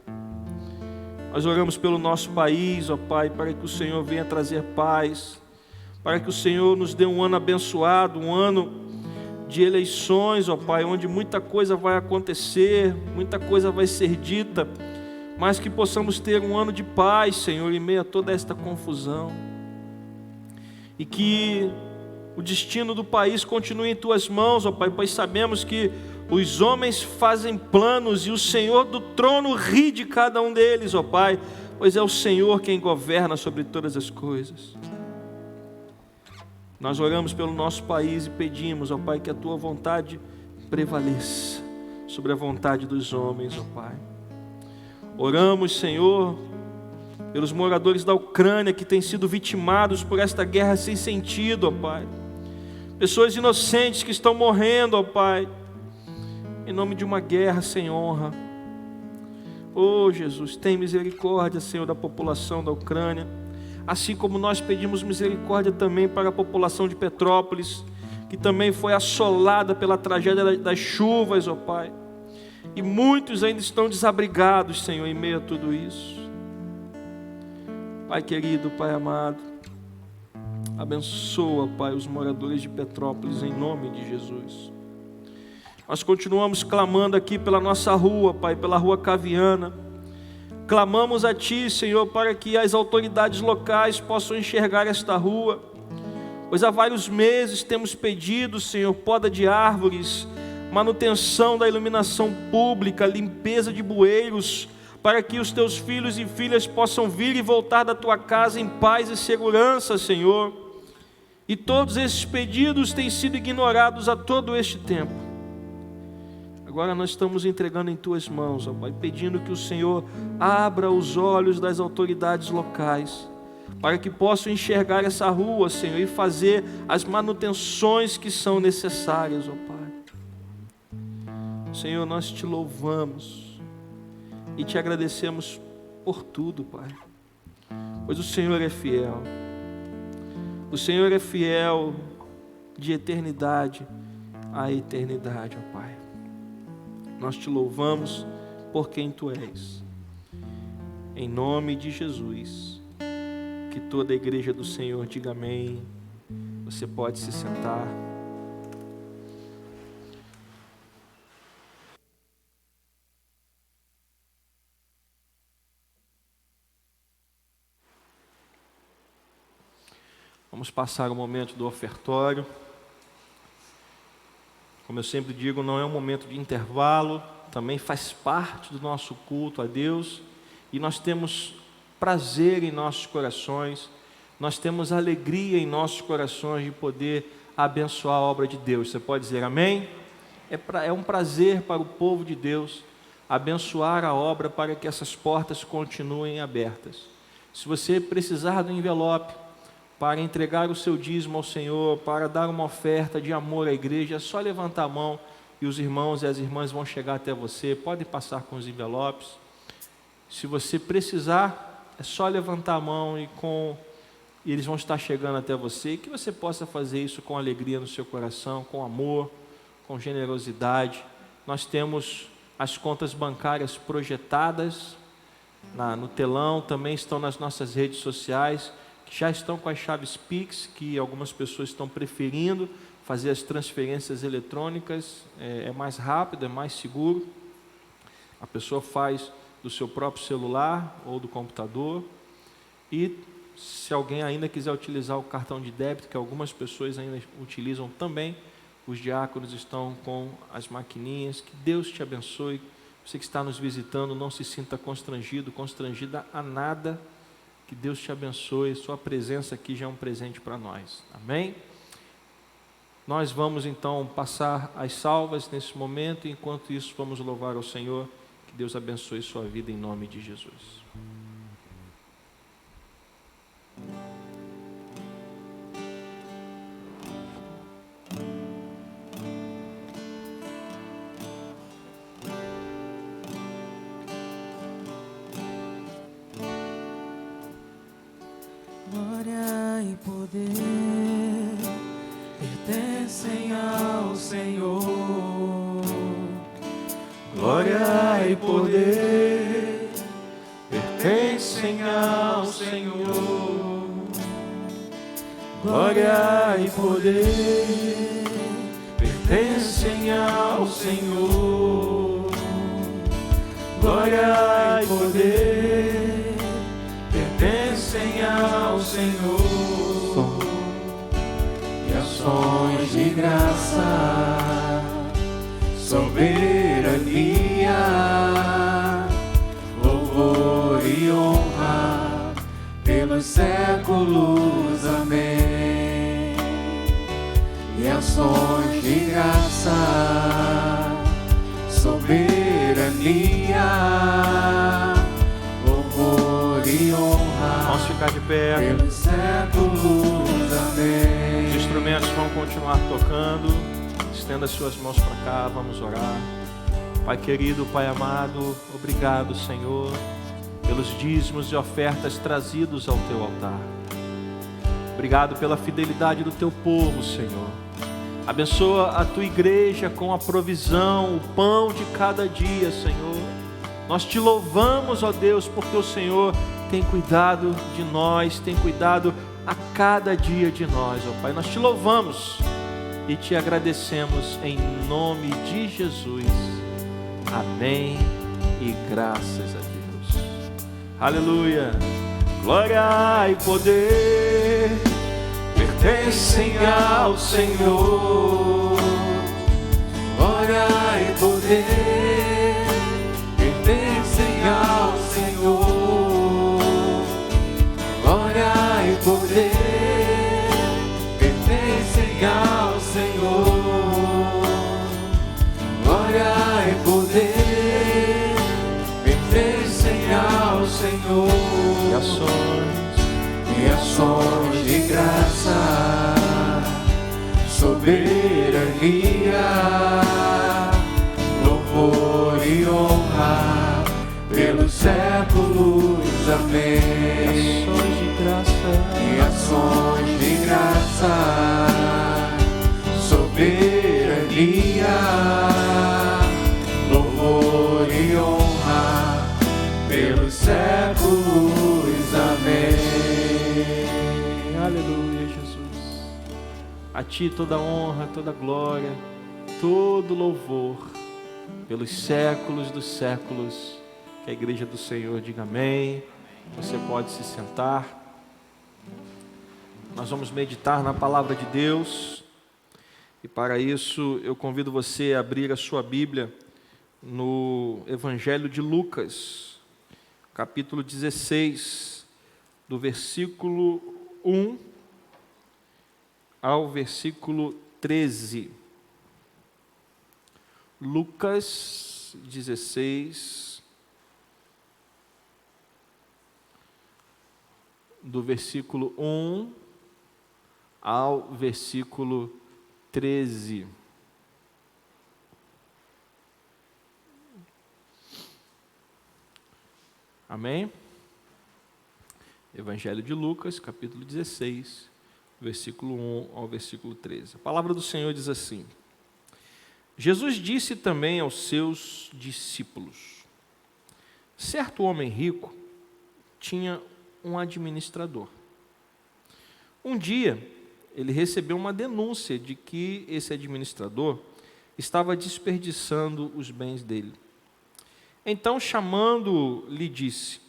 Nós oramos pelo nosso país, ó Pai, para que o Senhor venha trazer paz, para que o Senhor nos dê um ano abençoado, um ano de eleições, ó Pai, onde muita coisa vai acontecer, muita coisa vai ser dita, mas que possamos ter um ano de paz, Senhor, em meio a toda esta confusão, e que o destino do país continue em Tuas mãos, ó Pai, pois sabemos que os homens fazem planos e o Senhor do trono ri de cada um deles, ó Pai, pois é o Senhor quem governa sobre todas as coisas. Nós oramos pelo nosso país e pedimos, ó Pai, que a Tua vontade prevaleça sobre a vontade dos homens, ó Pai. Oramos, Senhor, pelos moradores da Ucrânia que têm sido vitimados por esta guerra sem sentido, ó Pai. Pessoas inocentes que estão morrendo, ó Pai, em nome de uma guerra sem honra. Oh Jesus, tem misericórdia, Senhor, da população da Ucrânia, assim como nós pedimos misericórdia também para a população de Petrópolis, que também foi assolada pela tragédia das chuvas, ó Pai, e muitos ainda estão desabrigados, Senhor, em meio a tudo isso. Pai querido, Pai amado, abençoa, Pai, os moradores de Petrópolis, em nome de Jesus. Nós continuamos clamando aqui pela nossa rua, Pai, pela rua Caviana. Clamamos a Ti, Senhor, para que as autoridades locais possam enxergar esta rua, pois há vários meses temos pedido, Senhor, poda de árvores, manutenção da iluminação pública, limpeza de bueiros, para que os Teus filhos e filhas possam vir e voltar da Tua casa em paz e segurança, Senhor. E todos esses pedidos têm sido ignorados a todo este tempo. Agora nós estamos entregando em Tuas mãos, ó Pai, pedindo que o Senhor abra os olhos das autoridades locais, para que possam enxergar essa rua, Senhor, e fazer as manutenções que são necessárias, ó Pai. Senhor, nós Te louvamos e Te agradecemos por tudo, Pai, pois o Senhor é fiel. O Senhor é fiel de eternidade a eternidade, ó Pai. Nós Te louvamos por quem Tu és. Em nome de Jesus, que toda a igreja do Senhor diga amém. Você pode se sentar. Vamos passar o momento do ofertório. Como eu sempre digo, não é um momento de intervalo, também faz parte do nosso culto a Deus, e nós temos prazer em nossos corações, nós temos alegria em nossos corações de poder abençoar a obra de Deus. Você pode dizer amém? É um prazer para o povo de Deus abençoar a obra para que essas portas continuem abertas. Se você precisar do envelope para entregar o seu dízimo ao Senhor, para dar uma oferta de amor à igreja, é só levantar a mão e os irmãos e as irmãs vão chegar até você. Podem passar com os envelopes. Se você precisar, é só levantar a mão e eles vão estar chegando até você, e que você possa fazer isso com alegria no seu coração, com amor, com generosidade. Nós temos as contas bancárias projetadas no telão, também estão nas nossas redes sociais, que já estão com as chaves Pix, que algumas pessoas estão preferindo fazer as transferências eletrônicas, é mais rápido, é mais seguro. A pessoa faz do seu próprio celular ou do computador, e se alguém ainda quiser utilizar o cartão de débito, que algumas pessoas ainda utilizam também, os diáconos estão com as maquininhas. Que Deus te abençoe. Você que está nos visitando, não se sinta constrangido, constrangida a nada. Que Deus te abençoe. Sua presença aqui já é um presente para nós. Amém? Nós vamos então passar as salvas nesse momento, e enquanto isso vamos louvar ao Senhor. Que Deus abençoe sua vida em nome de Jesus. Glória e poder pertencem ao Senhor. Glória e poder pertencem ao Senhor. Glória e poder pertencem ao Senhor. Glória e poder pertencem ao Senhor. E ações de graça, soberania, louvor e honra pelos séculos. Amém. E ações de graça, soberania, louvor e honra. Vamos ficar de pé. Pelos séculos. Amém. Os instrumentos vão continuar tocando. Estenda as suas mãos para cá, vamos orar. Pai querido, Pai amado, obrigado, Senhor, pelos dízimos e ofertas trazidos ao Teu altar. Obrigado pela fidelidade do Teu povo, Senhor. Abençoa a Tua igreja com a provisão, o pão de cada dia, Senhor. Nós Te louvamos, ó Deus, porque o Senhor tem cuidado de nós, tem cuidado a cada dia de nós, ó Pai. Nós Te louvamos e Te agradecemos em nome de Jesus. Amém e graças a Deus. Aleluia. Glória e poder pertencem ao Senhor. Glória e poder pertencem ao Senhor. Glória e poder pertencem ao Senhor. Glória e poder pertencem ao Senhor. E ações de graça, soberania, louvor e honra pelos séculos. Amém. Ações de graça. E ações de graça, soberania, louvor e honra pelos séculos. Amém. Aleluia, Jesus. A Ti toda honra, toda glória, todo louvor pelos séculos dos séculos. Que a igreja do Senhor diga amém. Você pode se sentar. Nós vamos meditar na palavra de Deus. E para isso eu convido você a abrir a sua Bíblia no Evangelho de Lucas, capítulo 16, do versículo 1 ao versículo 13. Lucas 16, do versículo 1 ao versículo 13. Amém? Evangelho de Lucas, capítulo 16, versículo 1 ao versículo 13. A palavra do Senhor diz assim: Jesus disse também aos seus discípulos: certo homem rico tinha um administrador. Um dia, ele recebeu uma denúncia de que esse administrador estava desperdiçando os bens dele. Então, chamando-o, lhe disse: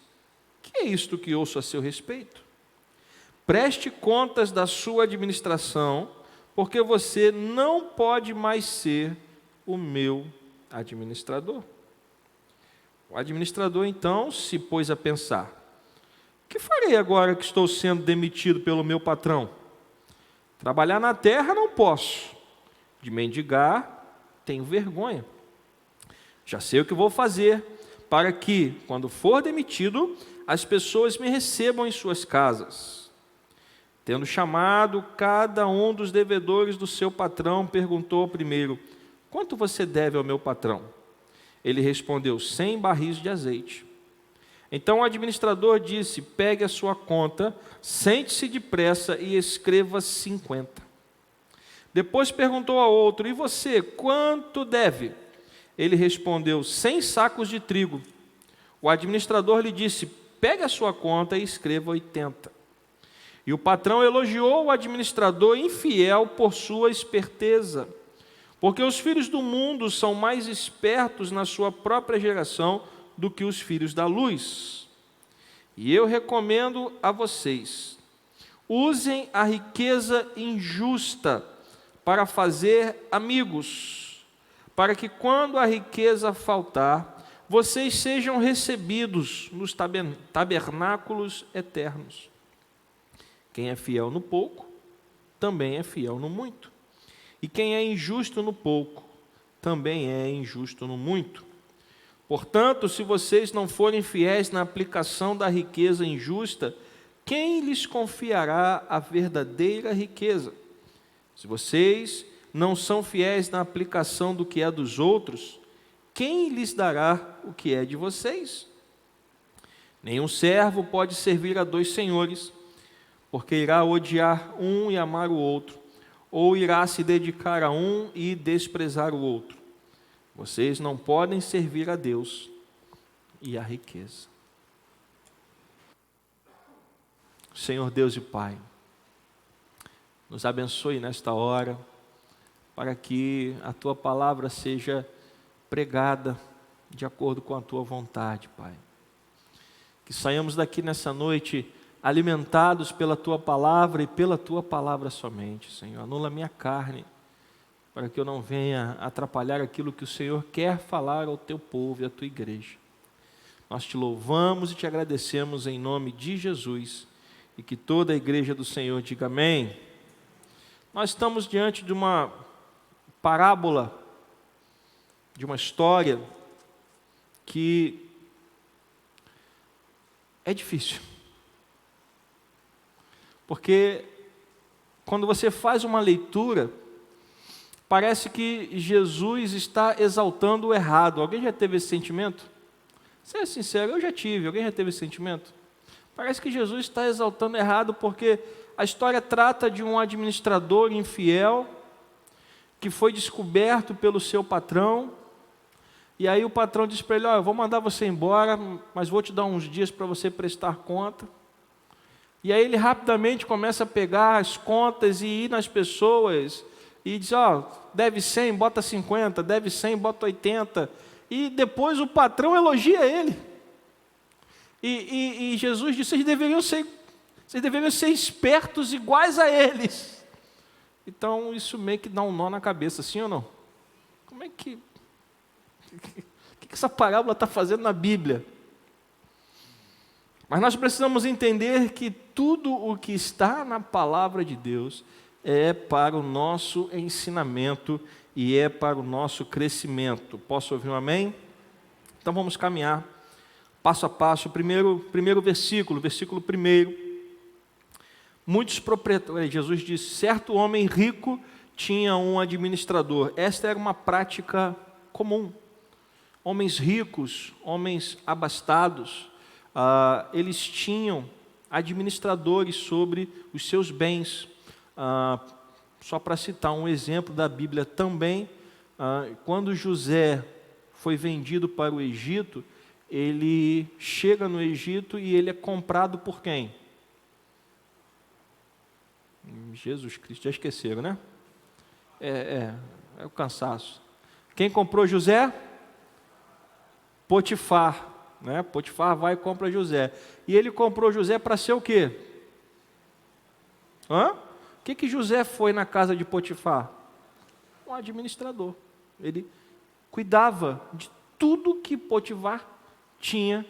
que é isto que ouço a seu respeito? Preste contas da sua administração, porque você não pode mais ser o meu administrador. O administrador, então, se pôs a pensar: que farei agora que estou sendo demitido pelo meu patrão? Trabalhar na terra não posso, de mendigar tenho vergonha. Já sei o que vou fazer para que, quando for demitido, as pessoas me recebam em suas casas. Tendo chamado cada um dos devedores do seu patrão, perguntou ao primeiro: quanto você deve ao meu patrão? Ele respondeu: 100 barris de azeite. Então o administrador disse: pegue a sua conta, sente-se depressa e escreva 50. Depois perguntou ao outro: e você, quanto deve? Ele respondeu: 100 sacos de trigo. O administrador lhe disse: pegue a sua conta e escreva 80. E o patrão elogiou o administrador infiel por sua esperteza, porque os filhos do mundo são mais espertos na sua própria geração do que os filhos da luz. E eu recomendo a vocês: usem a riqueza injusta para fazer amigos, para que quando a riqueza faltar, vocês sejam recebidos nos tabernáculos eternos. Quem é fiel no pouco, também é fiel no muito. E quem é injusto no pouco, também é injusto no muito. Portanto, se vocês não forem fiéis na aplicação da riqueza injusta, quem lhes confiará a verdadeira riqueza? Se vocês não são fiéis na aplicação do que é dos outros, quem lhes dará o que é de vocês? Nenhum servo pode servir a 2 senhores, porque irá odiar um e amar o outro, ou irá se dedicar a um e desprezar o outro. Vocês não podem servir a Deus e à riqueza. Senhor Deus e Pai, nos abençoe nesta hora, para que a Tua palavra seja pregada de acordo com a Tua vontade, Pai. Que saiamos daqui nessa noite alimentados pela Tua palavra e pela Tua palavra somente, Senhor. Anula minha carne, para que eu não venha atrapalhar aquilo que o Senhor quer falar ao Teu povo e à Tua igreja. Nós Te louvamos e Te agradecemos em nome de Jesus, e que toda a igreja do Senhor diga amém. Nós estamos diante de uma parábola, de uma história que é difícil. Porque quando você faz uma leitura, parece que Jesus está exaltando o errado. Alguém já teve esse sentimento? Seja sincero, eu já tive. Alguém já teve esse sentimento? Parece que Jesus está exaltando o errado, porque a história trata de um administrador infiel que foi descoberto pelo seu patrão. E aí o patrão diz para ele: eu vou mandar você embora, mas vou te dar uns dias para você prestar conta. E aí ele rapidamente começa a pegar as contas e ir nas pessoas e diz: deve 100, bota 50, deve 100, bota 80. E depois o patrão elogia ele. E Jesus disse: vocês deveriam ser espertos iguais a eles. Então isso meio que dá um nó na cabeça, sim ou não? Como é que essa parábola está fazendo na Bíblia? Mas nós precisamos entender que tudo o que está na palavra de Deus é para o nosso ensinamento e é para o nosso crescimento. Posso ouvir um amém? Então vamos caminhar passo a passo. Primeiro versículo 1. Muitos proprietários, Jesus disse, certo homem rico tinha um administrador. Esta era uma prática comum. Homens ricos, homens abastados, eles tinham administradores sobre os seus bens. Só para citar um exemplo da Bíblia também, quando José foi vendido para o Egito, ele chega no Egito e ele é comprado por quem? Jesus Cristo, já esqueceram, né? É o cansaço. Quem comprou José? Potifar, né? Potifar vai e compra José. E ele comprou José para ser o quê? O que José foi na casa de Potifar? Um administrador. Ele cuidava de tudo que Potifar tinha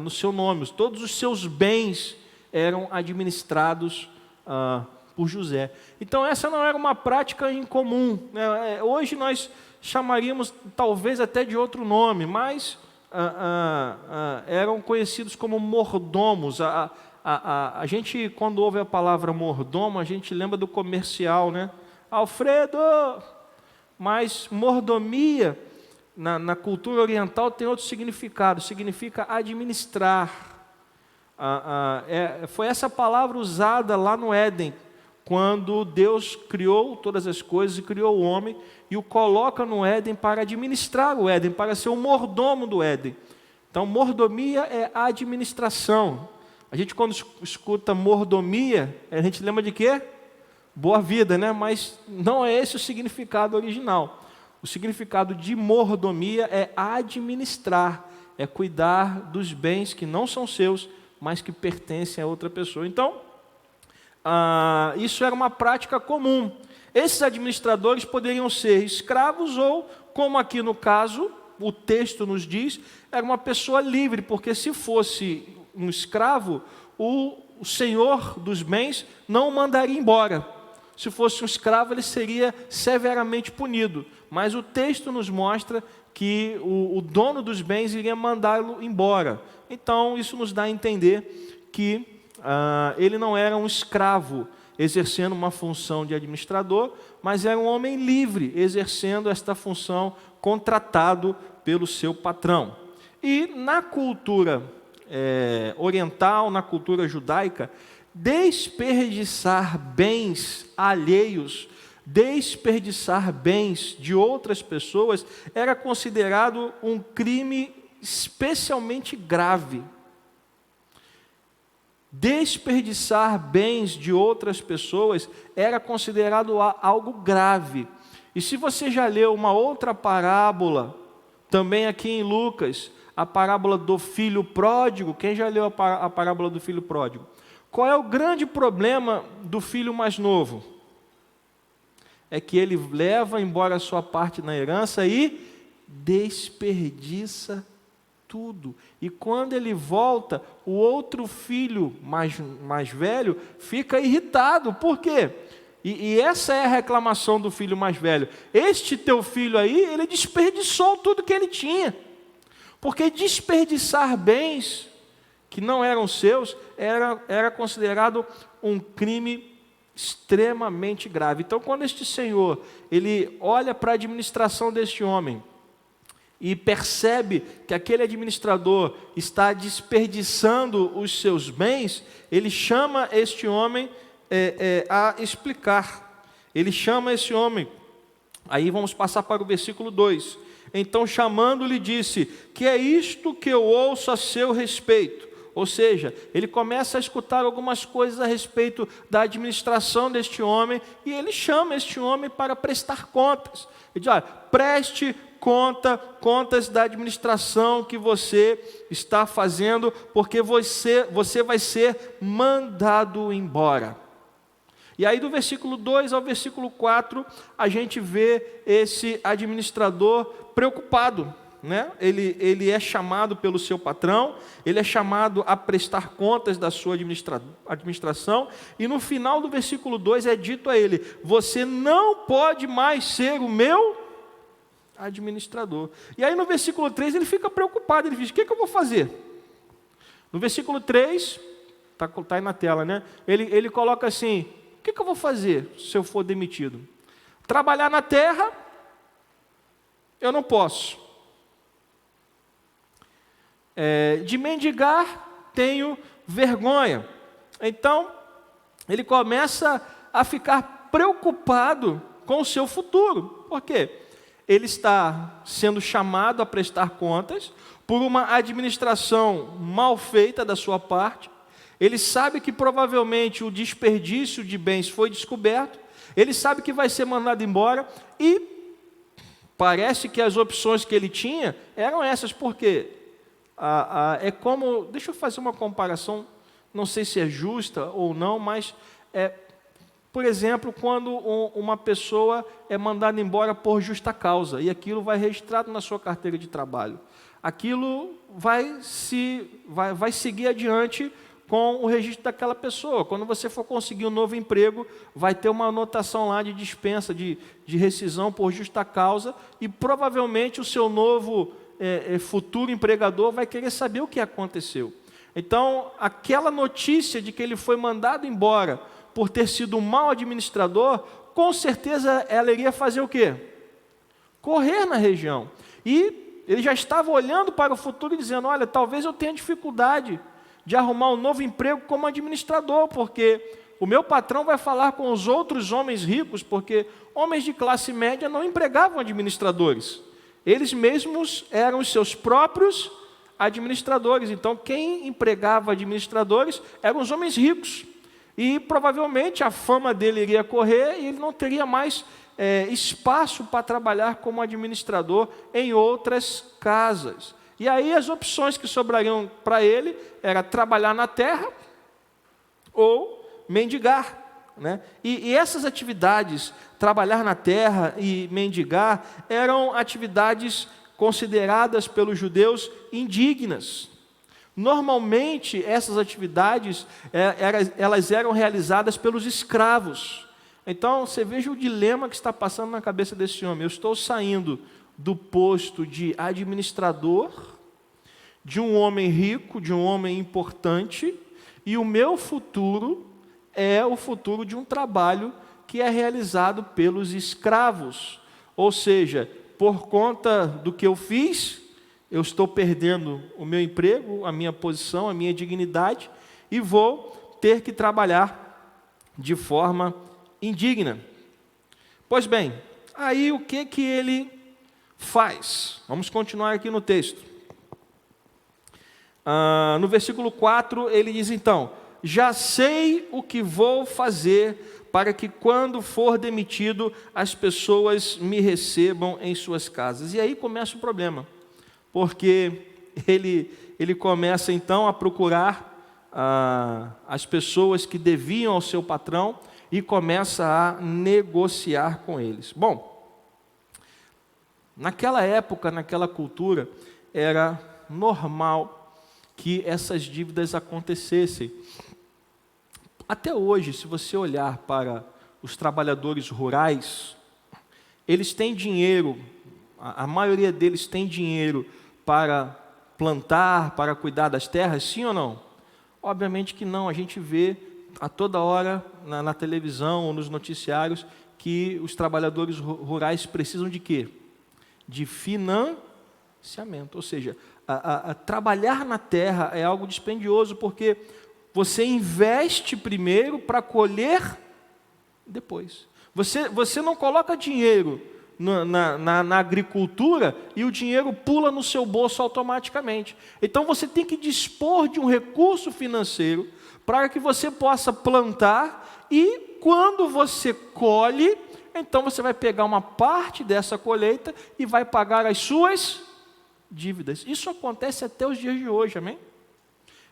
no seu nome. Todos os seus bens eram administrados por José. Então essa não era uma prática incomum, né? Hoje nós chamaríamos talvez até de outro nome, mas eram conhecidos como mordomos. A gente, quando ouve a palavra mordomo, a gente lembra do comercial, né? Alfredo! Mas mordomia, na cultura oriental, tem outro significado, significa administrar. Foi essa palavra usada lá no Éden, quando Deus criou todas as coisas e criou o homem, e o coloca no Éden para administrar o Éden, para ser o mordomo do Éden. Então, mordomia é administração. A gente, quando escuta mordomia, a gente lembra de quê? Boa vida, né? Mas não é esse o significado original. O significado de mordomia é administrar, é cuidar dos bens que não são seus, mas que pertencem a outra pessoa. Então, isso era uma prática comum. Esses administradores poderiam ser escravos ou, como aqui no caso, o texto nos diz, era uma pessoa livre, porque se fosse um escravo, o senhor dos bens não o mandaria embora. Se fosse um escravo, ele seria severamente punido. Mas o texto nos mostra que o dono dos bens iria mandá-lo embora. Então, isso nos dá a entender que ele não era um escravo exercendo uma função de administrador, mas era um homem livre exercendo esta função contratado pelo seu patrão. E na cultura oriental, na cultura judaica, desperdiçar bens alheios, desperdiçar bens de outras pessoas era considerado um crime especialmente grave. Desperdiçar bens de outras pessoas era considerado algo grave. E se você já leu uma outra parábola, também aqui em Lucas, a parábola do filho pródigo, quem já leu a parábola do filho pródigo? Qual é o grande problema do filho mais novo? É que ele leva embora a sua parte na herança e desperdiça tudo. E quando ele volta, o outro filho mais velho fica irritado. Por quê? E essa é a reclamação do filho mais velho. Este teu filho aí, ele desperdiçou tudo que ele tinha. Porque desperdiçar bens que não eram seus era considerado um crime extremamente grave. Então, quando este senhor ele olha para a administração deste homem e percebe que aquele administrador está desperdiçando os seus bens, ele chama este homem a explicar. Ele chama esse homem. Aí vamos passar para o versículo 2. Então, chamando-lhe, disse: que é isto que eu ouço a seu respeito? Ou seja, ele começa a escutar algumas coisas a respeito da administração deste homem, e ele chama este homem para prestar contas. Ele diz: olha, preste contas da administração que você está fazendo, porque você vai ser mandado embora. E aí do versículo 2 ao versículo 4, a gente vê esse administrador preocupado. né? Ele é chamado pelo seu patrão, ele é chamado a prestar contas da sua administração, e no final do versículo 2 é dito a ele: você não pode mais ser o meu administrador. E aí no versículo 3 ele fica preocupado, ele diz: o que eu vou fazer? No versículo 3, está aí na tela, né? Ele coloca assim: o que eu vou fazer se eu for demitido? Trabalhar na terra, eu não posso. De mendigar, tenho vergonha. Então, ele começa a ficar preocupado com o seu futuro. Por quê? Ele está sendo chamado a prestar contas por uma administração mal feita da sua parte. Ele sabe que provavelmente o desperdício de bens foi descoberto. Ele sabe que vai ser mandado embora. E parece que as opções que ele tinha eram essas. Por quê? É como... Deixa eu fazer uma comparação, não sei se é justa ou não, mas... Por exemplo, quando uma pessoa é mandada embora por justa causa, e aquilo vai registrado na sua carteira de trabalho, aquilo vai seguir adiante com o registro daquela pessoa. Quando você for conseguir um novo emprego, vai ter uma anotação lá de dispensa, de rescisão por justa causa, e provavelmente o seu novo futuro empregador vai querer saber o que aconteceu. Então, aquela notícia de que ele foi mandado embora por ter sido um mau administrador, com certeza ela iria fazer o quê? Correr na região. E ele já estava olhando para o futuro e dizendo: olha, talvez eu tenha dificuldade de arrumar um novo emprego como administrador, porque o meu patrão vai falar com os outros homens ricos, porque homens de classe média não empregavam administradores. Eles mesmos eram os seus próprios administradores. Então, quem empregava administradores eram os homens ricos. E provavelmente a fama dele iria correr e ele não teria mais espaço para trabalhar como administrador em outras casas. E aí as opções que sobrariam para ele era trabalhar na terra ou mendigar, né? E essas atividades, trabalhar na terra e mendigar, eram atividades consideradas pelos judeus indignas. Normalmente, essas atividades elas eram realizadas pelos escravos. Então, você veja o dilema que está passando na cabeça desse homem. Eu estou saindo do posto de administrador, de um homem rico, de um homem importante, e o meu futuro é o futuro de um trabalho que é realizado pelos escravos. Ou seja, por conta do que eu fiz, eu estou perdendo o meu emprego, a minha posição, a minha dignidade, e vou ter que trabalhar de forma indigna. Pois bem, aí o que ele faz? Vamos continuar aqui no texto. No versículo 4, ele diz então: já sei o que vou fazer para que quando for demitido, as pessoas me recebam em suas casas. E aí começa o problema. Porque ele começa então a procurar as pessoas que deviam ao seu patrão e começa a negociar com eles. Bom, naquela época, naquela cultura, era normal que essas dívidas acontecessem. Até hoje, se você olhar para os trabalhadores rurais, eles têm dinheiro, a maioria deles tem dinheiro para plantar, para cuidar das terras, sim ou não? Obviamente que não. A gente vê a toda hora na televisão ou nos noticiários que os trabalhadores rurais precisam de quê? De financiamento. Ou seja, trabalhar na terra é algo dispendioso, porque você investe primeiro para colher depois. Você não coloca dinheiro na agricultura e o dinheiro pula no seu bolso automaticamente. Então você tem que dispor de um recurso financeiro para que você possa plantar, e quando você colhe, então você vai pegar uma parte dessa colheita e vai pagar as suas dívidas. Isso acontece até os dias de hoje, amém?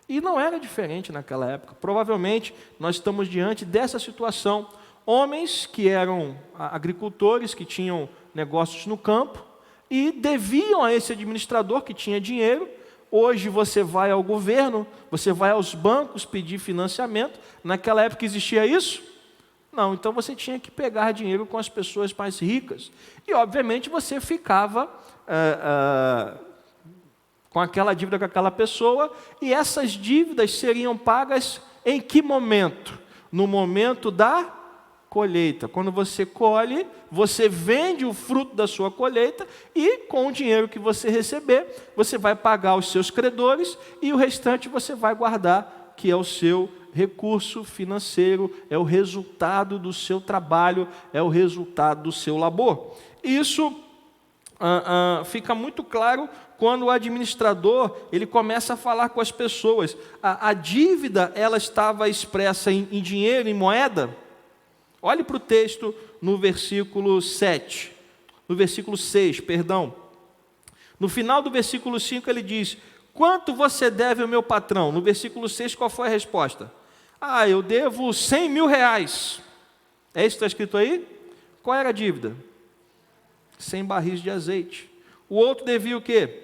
E não era diferente naquela época. Provavelmente nós estamos diante dessa situação. Homens que eram agricultores, que tinham negócios no campo, e deviam a esse administrador que tinha dinheiro. Hoje você vai ao governo, você vai aos bancos pedir financiamento. Naquela época existia isso? Não, então você tinha que pegar dinheiro com as pessoas mais ricas. E, obviamente, você ficava com aquela dívida com aquela pessoa, e essas dívidas seriam pagas em que momento? No momento da colheita. Quando você colhe, você vende o fruto da sua colheita e com o dinheiro que você receber, você vai pagar os seus credores e o restante você vai guardar, que é o seu recurso financeiro, é o resultado do seu trabalho, é o resultado do seu labor. Isso fica muito claro quando o administrador ele começa a falar com as pessoas. A dívida ela estava expressa em dinheiro, em moeda. Olhe para o texto no versículo 7, no versículo 6, perdão. No final do versículo 5 ele diz: quanto você deve ao meu patrão? No versículo 6 qual foi a resposta? Eu devo 100 mil reais. É isso que está escrito aí? Qual era a dívida? 100 barris de azeite. O outro devia o quê?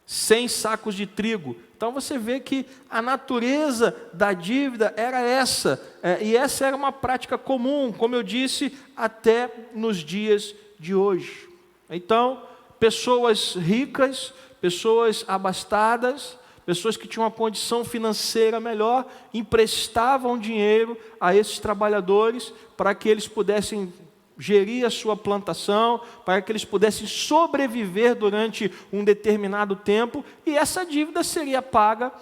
100 sacos de trigo. Então você vê que a natureza da dívida era essa, e essa era uma prática comum, como eu disse, até nos dias de hoje. Então, pessoas ricas, pessoas abastadas, pessoas que tinham uma condição financeira melhor, emprestavam dinheiro a esses trabalhadores para que eles pudessem gerir a sua plantação, para que eles pudessem sobreviver durante um determinado tempo, e essa dívida seria paga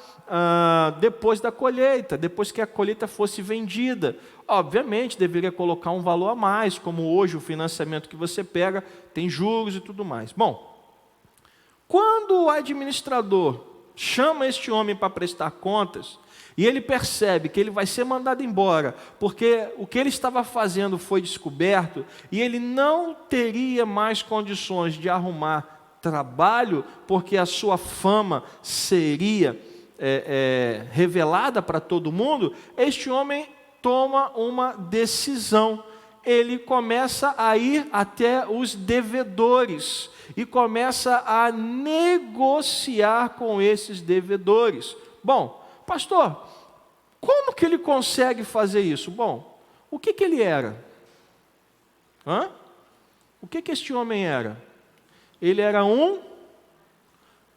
depois da colheita, depois que a colheita fosse vendida. Obviamente, deveria colocar um valor a mais, como hoje o financiamento que você pega tem juros e tudo mais. Bom, quando o administrador chama este homem para prestar contas, e ele percebe que ele vai ser mandado embora, porque o que ele estava fazendo foi descoberto, e ele não teria mais condições de arrumar trabalho, porque a sua fama seria revelada para todo mundo. Este homem toma uma decisão. Ele começa a ir até os devedores, e começa a negociar com esses devedores. Bom, pastor, como que ele consegue fazer isso? Bom, o que ele era? O que este homem era? Ele era um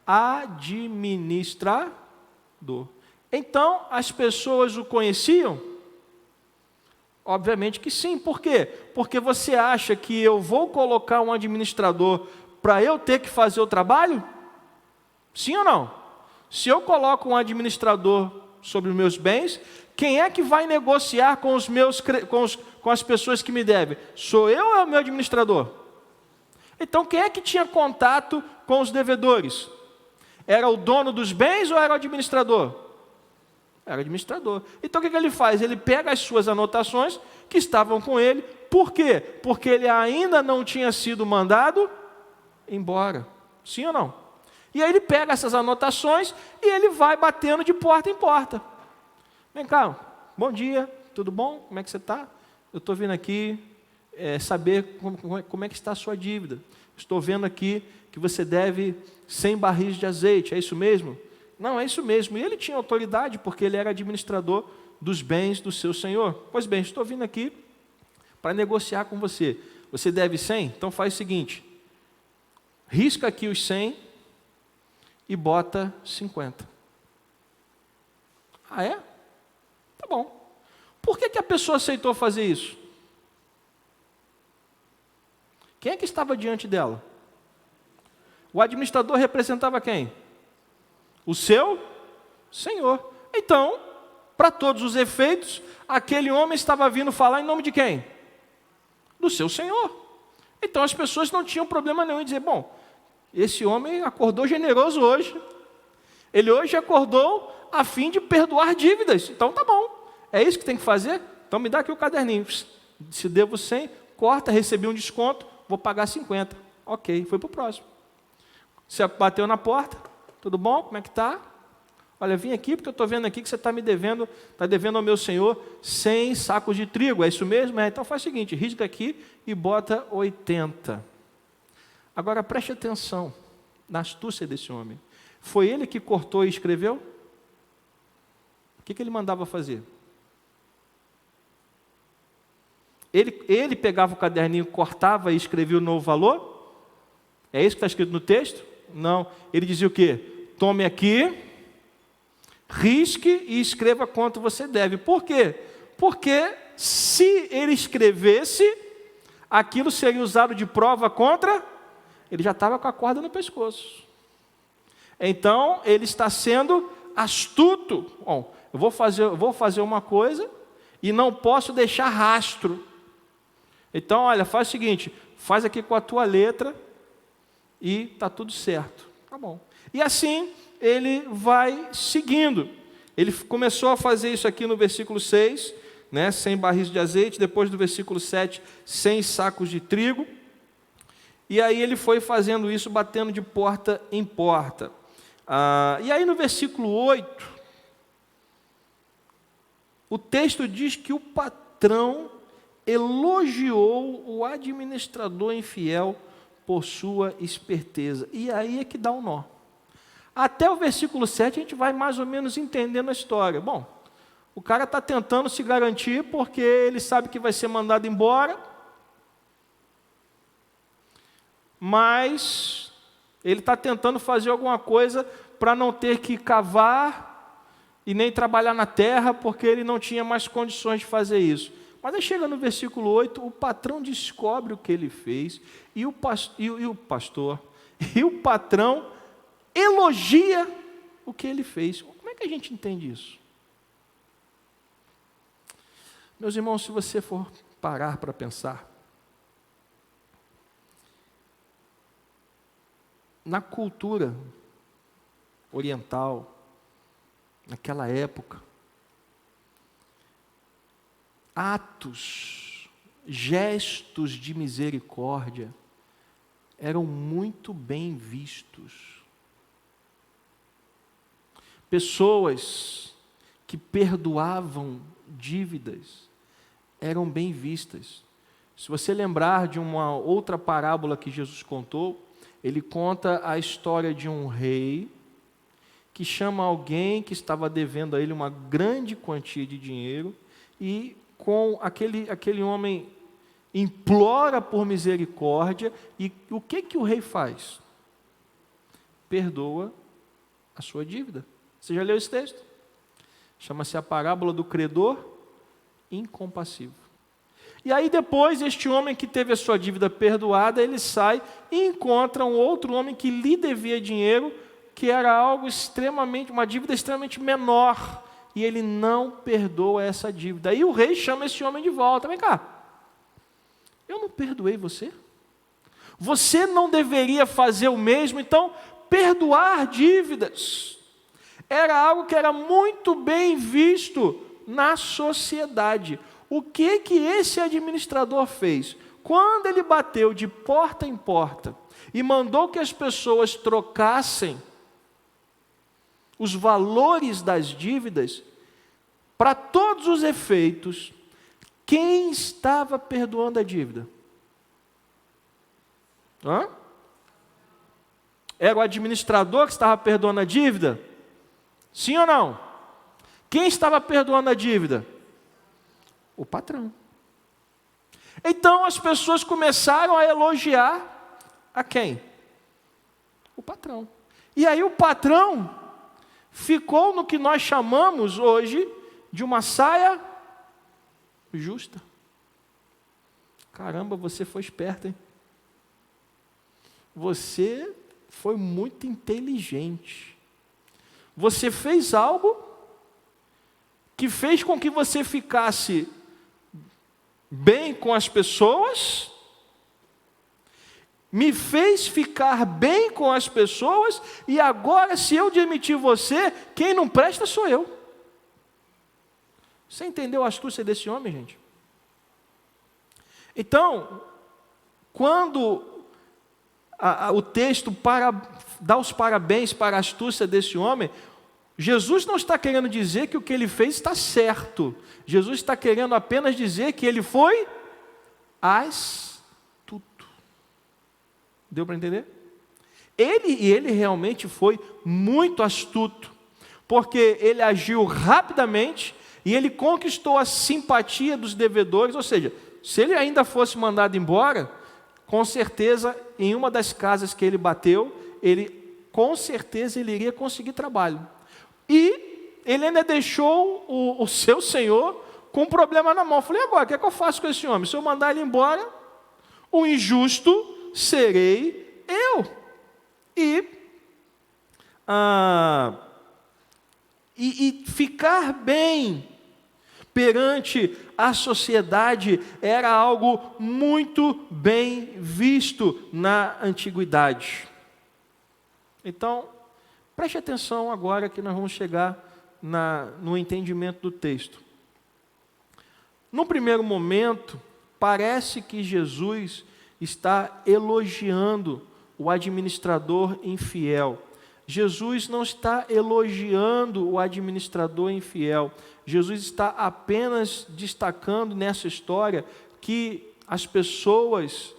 administrador. Então, as pessoas o conheciam? Obviamente que sim. Por quê? Porque você acha que eu vou colocar um administrador para eu ter que fazer o trabalho? Sim ou não? Se eu coloco um administrador sobre os meus bens, quem é que vai negociar com com as pessoas que me devem? Sou eu ou é o meu administrador? Então, quem é que tinha contato com os devedores? Era o dono dos bens ou era o administrador? Era o administrador. Então, o que ele faz? Ele pega as suas anotações que estavam com ele. Por quê? Porque ele ainda não tinha sido mandado embora. Sim ou não? E aí ele pega essas anotações e ele vai batendo de porta em porta. Vem cá, bom dia, tudo bom? Como é que você está? Eu estou vindo aqui saber como é que está a sua dívida. Estou vendo aqui que você deve 100 barris de azeite, é isso mesmo? Não, é isso mesmo. E ele tinha autoridade porque ele era administrador dos bens do seu senhor. Pois bem, estou vindo aqui para negociar com você. Você deve 100? Então faz o seguinte, risca aqui os 100 e bota 50. Ah, é? Tá bom. Por que a pessoa aceitou fazer isso? Quem é que estava diante dela? O administrador representava quem? O seu senhor. Então, para todos os efeitos, aquele homem estava vindo falar em nome de quem? Do seu senhor. Então as pessoas não tinham problema nenhum em dizer, bom, esse homem acordou generoso hoje. Ele hoje acordou a fim de perdoar dívidas. Então tá bom. É isso que tem que fazer? Então me dá aqui o caderninho. Se devo 100, corta, recebi um desconto, vou pagar 50. Ok, foi para o próximo. Você bateu na porta. Tudo bom? Como é que está? Olha, vim aqui porque eu estou vendo aqui que você está me devendo, está devendo ao meu senhor 100 sacos de trigo. É isso mesmo? Então faz o seguinte, risca aqui e bota 80. Agora preste atenção na astúcia desse homem. Foi ele que cortou e escreveu? O que ele mandava fazer? Ele pegava o caderninho, cortava e escrevia o novo valor? É isso que está escrito no texto? Não. Ele dizia o quê? Tome aqui, risque e escreva quanto você deve. Por quê? Porque se ele escrevesse, aquilo seria usado de prova contra, ele já estava com a corda no pescoço. Então, ele está sendo astuto. Bom, eu vou fazer uma coisa e não posso deixar rastro. Então, olha, faz o seguinte, faz aqui com a tua letra e está tudo certo. Tá bom. E assim, ele vai seguindo. Ele começou a fazer isso aqui no versículo 6, né, 100 barris de azeite, depois do versículo 7, 100 sacos de trigo. E aí ele foi fazendo isso, batendo de porta em porta. E aí no versículo 8, o texto diz que o patrão elogiou o administrador infiel por sua esperteza. E aí é que dá um nó. Até o versículo 7 a gente vai mais ou menos entendendo a história. Bom, o cara está tentando se garantir porque ele sabe que vai ser mandado embora, mas ele está tentando fazer alguma coisa para não ter que cavar e nem trabalhar na terra, porque ele não tinha mais condições de fazer isso. Mas aí chega no versículo 8, o patrão descobre o que ele fez, e o patrão elogia o que ele fez. Como é que a gente entende isso? Meus irmãos, se você for parar para pensar, na cultura oriental, naquela época, atos, gestos de misericórdia eram muito bem vistos. Pessoas que perdoavam dívidas eram bem vistas. Se você lembrar de uma outra parábola que Jesus contou, ele conta a história de um rei que chama alguém que estava devendo a ele uma grande quantia de dinheiro e com aquele homem implora por misericórdia, e o que o rei faz? Perdoa a sua dívida. Você já leu esse texto? Chama-se a parábola do credor incompassivo. E aí depois, este homem que teve a sua dívida perdoada, ele sai e encontra um outro homem que lhe devia dinheiro, que era uma dívida extremamente menor, e ele não perdoa essa dívida. Aí o rei chama esse homem de volta. Vem cá, eu não perdoei você? Você não deveria fazer o mesmo? Então, perdoar dívidas era algo que era muito bem visto na sociedade. O que esse administrador fez? Quando ele bateu de porta em porta e mandou que as pessoas trocassem os valores das dívidas, para todos os efeitos, quem estava perdoando a dívida? Era o administrador que estava perdoando a dívida? Sim ou não? Quem estava perdoando a dívida? O patrão. Então as pessoas começaram a elogiar a quem? O patrão. E aí o patrão ficou no que nós chamamos hoje de uma saia justa. Caramba, você foi esperto, hein? Você foi muito inteligente. Você fez algo que fez com que você ficasse bem com as pessoas, me fez ficar bem com as pessoas, e agora, se eu demitir você, quem não presta sou eu. Você entendeu a astúcia desse homem, gente? Então, quando o texto dá os parabéns para a astúcia desse homem, Jesus não está querendo dizer que o que ele fez está certo. Jesus está querendo apenas dizer que ele foi astuto. Deu para entender? Ele realmente foi muito astuto, porque ele agiu rapidamente e ele conquistou a simpatia dos devedores, ou seja, se ele ainda fosse mandado embora, com certeza, em uma das casas que ele bateu, com certeza ele iria conseguir trabalho. E ele ainda deixou o seu senhor com um problema na mão. Eu falei, agora, o que é que eu faço com esse homem? Se eu mandar ele embora, o injusto serei eu. E ficar bem perante a sociedade era algo muito bem visto na antiguidade. Então, preste atenção agora que nós vamos chegar no entendimento do texto. No primeiro momento, parece que Jesus está elogiando o administrador infiel. Jesus não está elogiando o administrador infiel. Jesus está apenas destacando nessa história que as pessoas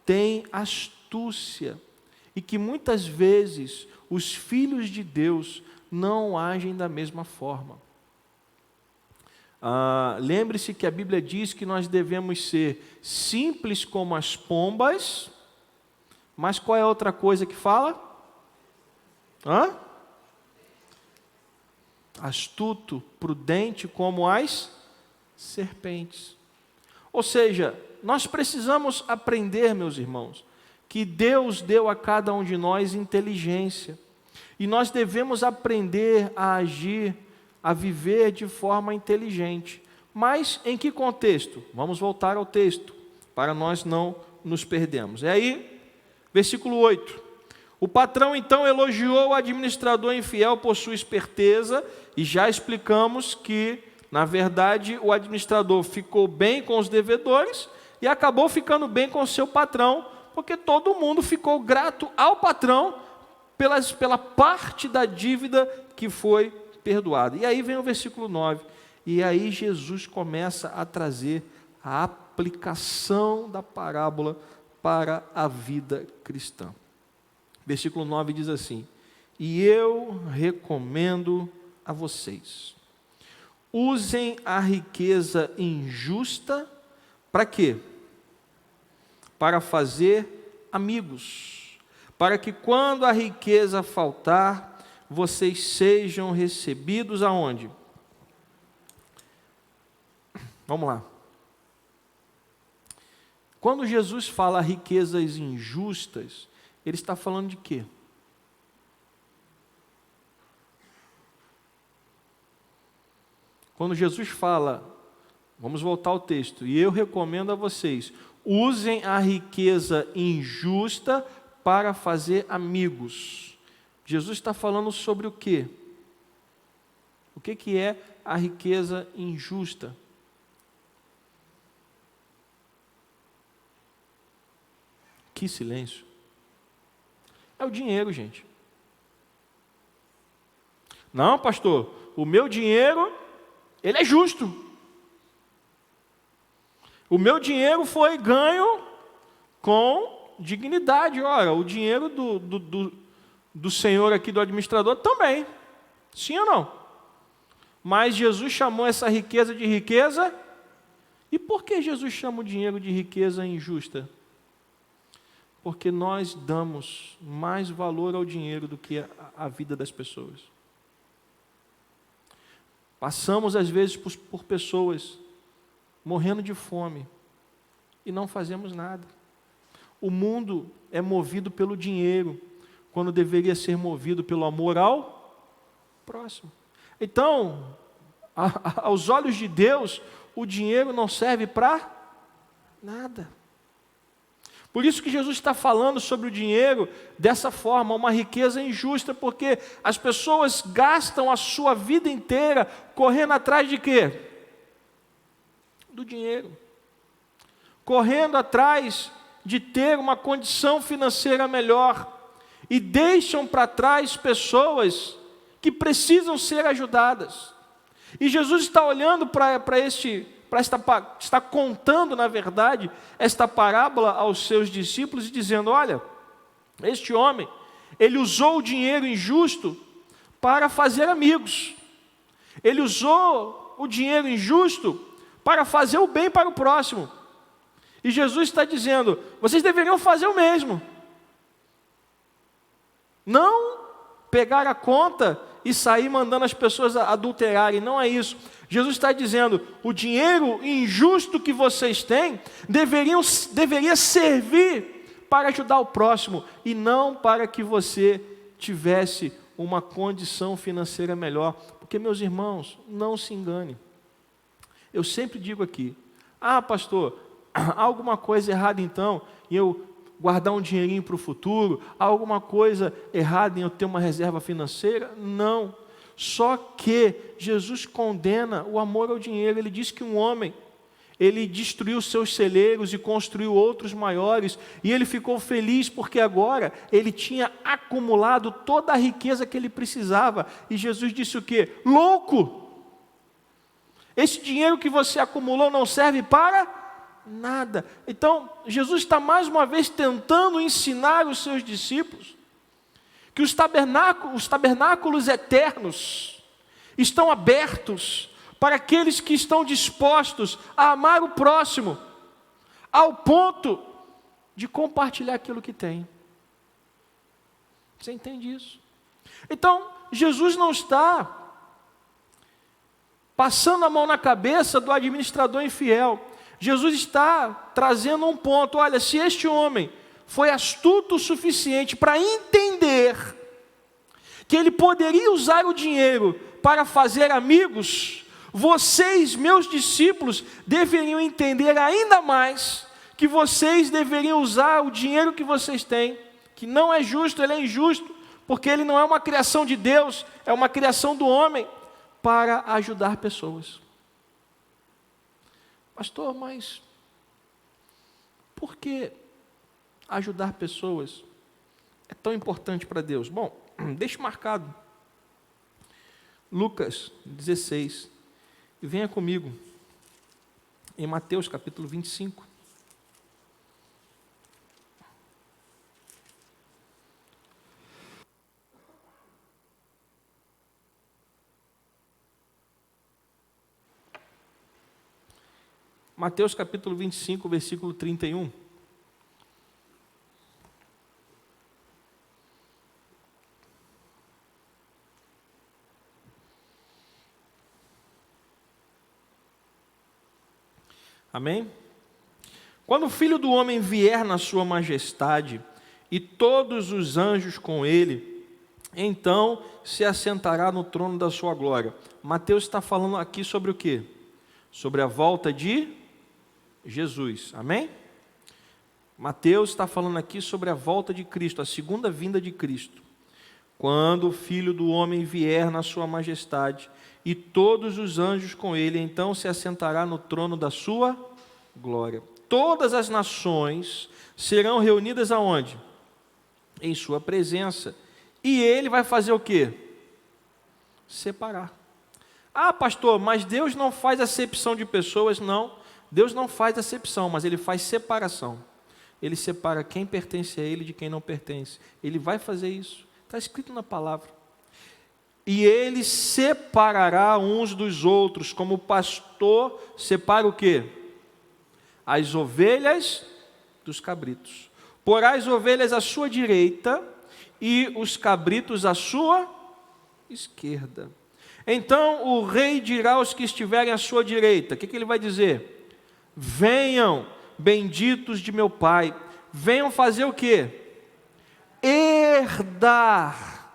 têm astúcia e que muitas vezes os filhos de Deus não agem da mesma forma. Lembre-se que a Bíblia diz que nós devemos ser simples como as pombas, mas qual é a outra coisa que fala? Astuto, prudente como as serpentes. Ou seja, nós precisamos aprender, meus irmãos, que Deus deu a cada um de nós inteligência. E nós devemos aprender a agir, a viver de forma inteligente. Mas em que contexto? Vamos voltar ao texto, para nós não nos perdermos. É aí, versículo 8. O patrão então elogiou o administrador infiel por sua esperteza, e já explicamos que, na verdade, o administrador ficou bem com os devedores e acabou ficando bem com o seu patrão, porque todo mundo ficou grato ao patrão pela parte da dívida que foi perdoada. E aí vem o versículo 9, e aí Jesus começa a trazer a aplicação da parábola para a vida cristã. Versículo 9 diz assim: e eu recomendo a vocês, usem a riqueza injusta, para quê? Para fazer amigos, para que quando a riqueza faltar, vocês sejam recebidos aonde? Vamos lá. Quando Jesus fala riquezas injustas, ele está falando de quê? Quando Jesus fala, vamos voltar ao texto, e eu recomendo a vocês, usem a riqueza injusta para fazer amigos. Jesus está falando sobre o quê? O que é a riqueza injusta? Que silêncio. É o dinheiro, gente. Não, pastor, o meu dinheiro, ele é justo. O meu dinheiro foi ganho com dignidade. Ora, o dinheiro do senhor aqui, do administrador, também. Sim ou não? Mas Jesus chamou essa riqueza de riqueza. E por que Jesus chama o dinheiro de riqueza injusta? Porque nós damos mais valor ao dinheiro do que a vida das pessoas. Passamos, às vezes, por pessoas morrendo de fome e não fazemos nada. O mundo é movido pelo dinheiro, quando deveria ser movido pelo amor ao próximo. Então, aos olhos de Deus, o dinheiro não serve para nada. Por isso que Jesus está falando sobre o dinheiro dessa forma, uma riqueza injusta, porque as pessoas gastam a sua vida inteira correndo atrás de quê? Do dinheiro. Correndo atrás de ter uma condição financeira melhor. E deixam para trás pessoas que precisam ser ajudadas. E Jesus está olhando está contando, na verdade, esta parábola aos seus discípulos e dizendo: olha, Este homem, ele usou o dinheiro injusto para fazer amigos. Ele usou o dinheiro injusto para fazer o bem para o próximo. E Jesus está dizendo, vocês deveriam fazer o mesmo. Não pegar a conta e sair mandando as pessoas adulterarem, não é isso. Jesus está dizendo, o dinheiro injusto que vocês têm deveria servir para ajudar o próximo e não para que você tivesse uma condição financeira melhor. Porque, meus irmãos, não se engane. Eu sempre digo aqui, pastor, há alguma coisa errada então em eu guardar um dinheirinho para o futuro? Há alguma coisa errada em eu ter uma reserva financeira? Não. Só que Jesus condena o amor ao dinheiro. Ele diz que um homem, ele destruiu seus celeiros e construiu outros maiores, e ele ficou feliz porque agora ele tinha acumulado toda a riqueza que ele precisava. E Jesus disse o quê? Louco! Esse dinheiro que você acumulou não serve para nada. Então, Jesus está mais uma vez tentando ensinar os seus discípulos que os tabernáculos eternos estão abertos para aqueles que estão dispostos a amar o próximo, ao ponto de compartilhar aquilo que tem. Você entende isso? Então, Jesus não está passando a mão na cabeça do administrador infiel. Jesus está trazendo um ponto. Olha, se este homem foi astuto o suficiente para entender que ele poderia usar o dinheiro para fazer amigos, vocês, meus discípulos, deveriam entender ainda mais que vocês deveriam usar o dinheiro que vocês têm, que não é justo, ele é injusto, porque ele não é uma criação de Deus, é uma criação do homem, para ajudar pessoas. Pastor, mas por que ajudar pessoas é tão importante para Deus? Bom, deixe marcado Lucas 16 e venha comigo em Mateus capítulo 25. Mateus capítulo 25, versículo 31. Amém? Quando o Filho do Homem vier na sua majestade e todos os anjos com ele, então se assentará no trono da sua glória. Mateus está falando aqui sobre o quê? Sobre a volta de Jesus, amém? Mateus está falando aqui sobre a volta de Cristo, a segunda vinda de Cristo. Quando o Filho do Homem vier na sua majestade e todos os anjos com ele, então se assentará no trono da sua glória. Todas as nações serão reunidas aonde? Em sua presença. E ele vai fazer o quê? Separar. Pastor, mas Deus não faz acepção de pessoas? Não, Deus não faz acepção, mas Ele faz separação. Ele separa quem pertence a Ele de quem não pertence. Ele vai fazer isso, está escrito na palavra. E Ele separará uns dos outros, como o pastor separa o quê? As ovelhas dos cabritos. Porá as ovelhas à sua direita e os cabritos à sua esquerda. Então o rei dirá aos que estiverem à sua direita, o que ele vai dizer? Venham, benditos de meu Pai, venham fazer o quê? Herdar,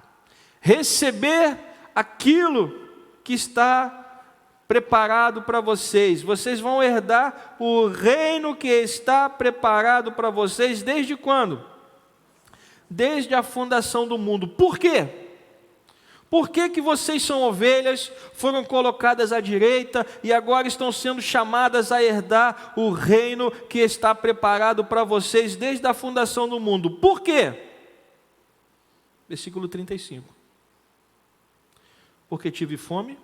receber aquilo que está preparado para vocês. Vocês vão herdar o reino que está preparado para vocês desde quando? Desde a fundação do mundo. Por quê? Por que que vocês são ovelhas, foram colocadas à direita e agora estão sendo chamadas a herdar o reino que está preparado para vocês desde a fundação do mundo? Por quê? Versículo 35. Porque tive fome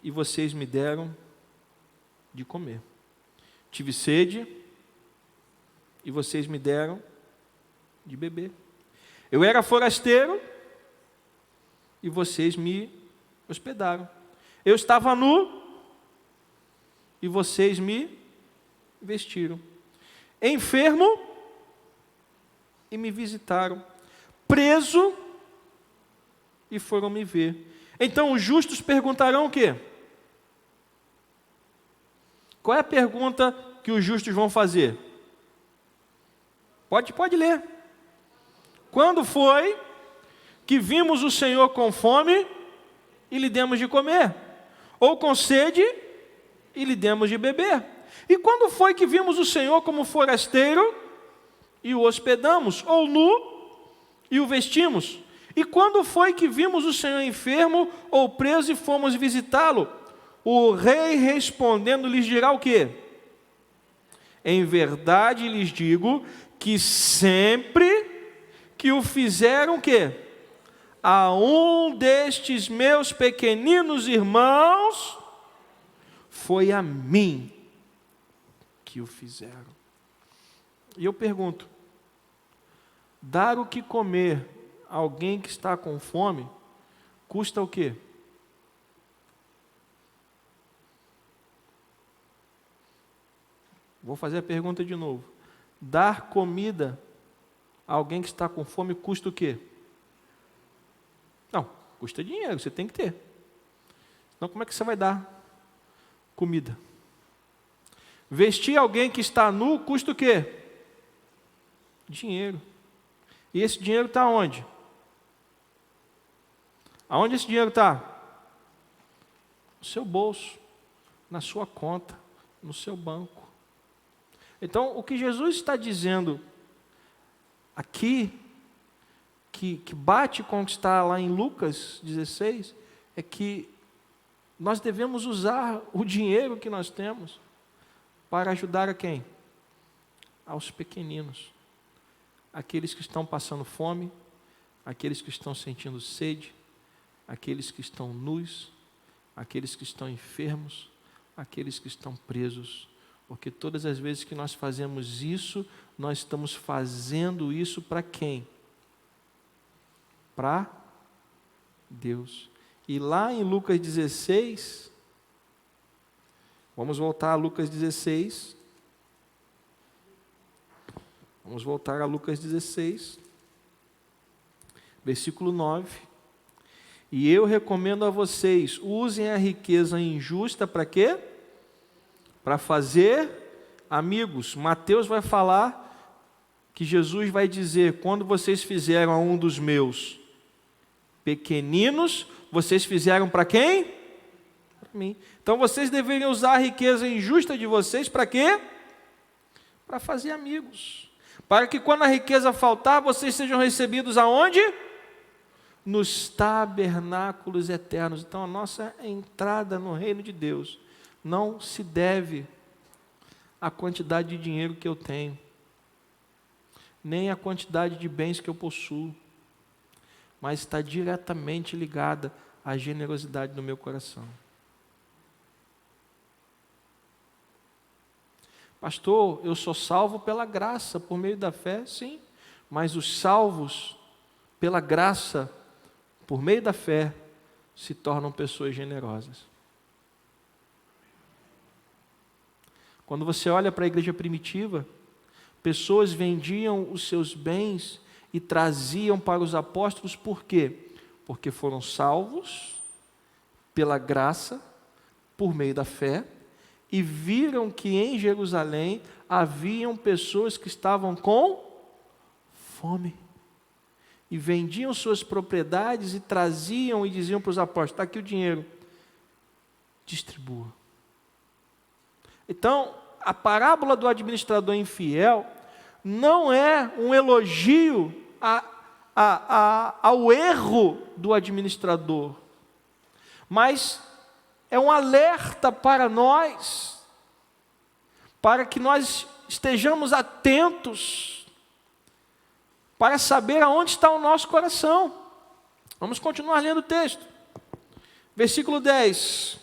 e vocês me deram de comer. Tive sede e vocês me deram de beber. Eu era forasteiro e vocês me hospedaram. Eu estava nu e vocês me vestiram. Enfermo e me visitaram. Preso e foram me ver. Então os justos perguntarão o quê? Qual é a pergunta que os justos vão fazer? Pode ler. Quando foi que vimos o Senhor com fome e lhe demos de comer? Ou com sede e lhe demos de beber? E quando foi que vimos o Senhor como forasteiro e o hospedamos? Ou nu e o vestimos? E quando foi que vimos o Senhor enfermo ou preso e fomos visitá-lo? O rei respondendo lhes dirá o quê? Em verdade lhes digo que sempre que o fizeram o quê? A um destes meus pequeninos irmãos, foi a mim que o fizeram. E eu pergunto, dar o que comer a alguém que está com fome, custa o quê? Vou fazer a pergunta de novo. Dar comida a alguém que está com fome custa o quê? Não, custa dinheiro, você tem que ter. Então como é que você vai dar comida? Vestir alguém que está nu custa o quê? Dinheiro. E esse dinheiro está onde? Aonde esse dinheiro está? No seu bolso, na sua conta, no seu banco. Então, o que Jesus está dizendo aqui, que bate com o que está lá em Lucas 16, é que nós devemos usar o dinheiro que nós temos para ajudar a quem? Aos pequeninos, aqueles que estão passando fome, aqueles que estão sentindo sede, aqueles que estão nus, aqueles que estão enfermos, aqueles que estão presos. Porque todas as vezes que nós fazemos isso, nós estamos fazendo isso para quem? Para Deus. E lá em Lucas 16, vamos voltar a Lucas 16. Vamos voltar a Lucas 16, versículo 9. E eu recomendo a vocês, usem a riqueza injusta para quê? Para fazer amigos. Mateus vai falar que Jesus vai dizer, quando vocês fizeram a um dos meus pequeninos, vocês fizeram para quem? Para mim. Então vocês deveriam usar a riqueza injusta de vocês para quê? Para fazer amigos. Para que quando a riqueza faltar, vocês sejam recebidos aonde? Nos tabernáculos eternos. Então a nossa entrada no reino de Deus não se deve à quantidade de dinheiro que eu tenho, nem à quantidade de bens que eu possuo, mas está diretamente ligada à generosidade do meu coração. Pastor, eu sou salvo pela graça, por meio da fé, sim, mas os salvos pela graça, por meio da fé, se tornam pessoas generosas. Quando você olha para a igreja primitiva, pessoas vendiam os seus bens e traziam para os apóstolos, por quê? Porque foram salvos pela graça, por meio da fé, e viram que em Jerusalém haviam pessoas que estavam com fome. E vendiam suas propriedades e traziam e diziam para os apóstolos, está aqui o dinheiro, distribua. Então, a parábola do administrador infiel não é um elogio ao erro do administrador, mas é um alerta para nós, para que nós estejamos atentos, para saber aonde está o nosso coração. Vamos continuar lendo o texto. Versículo 10.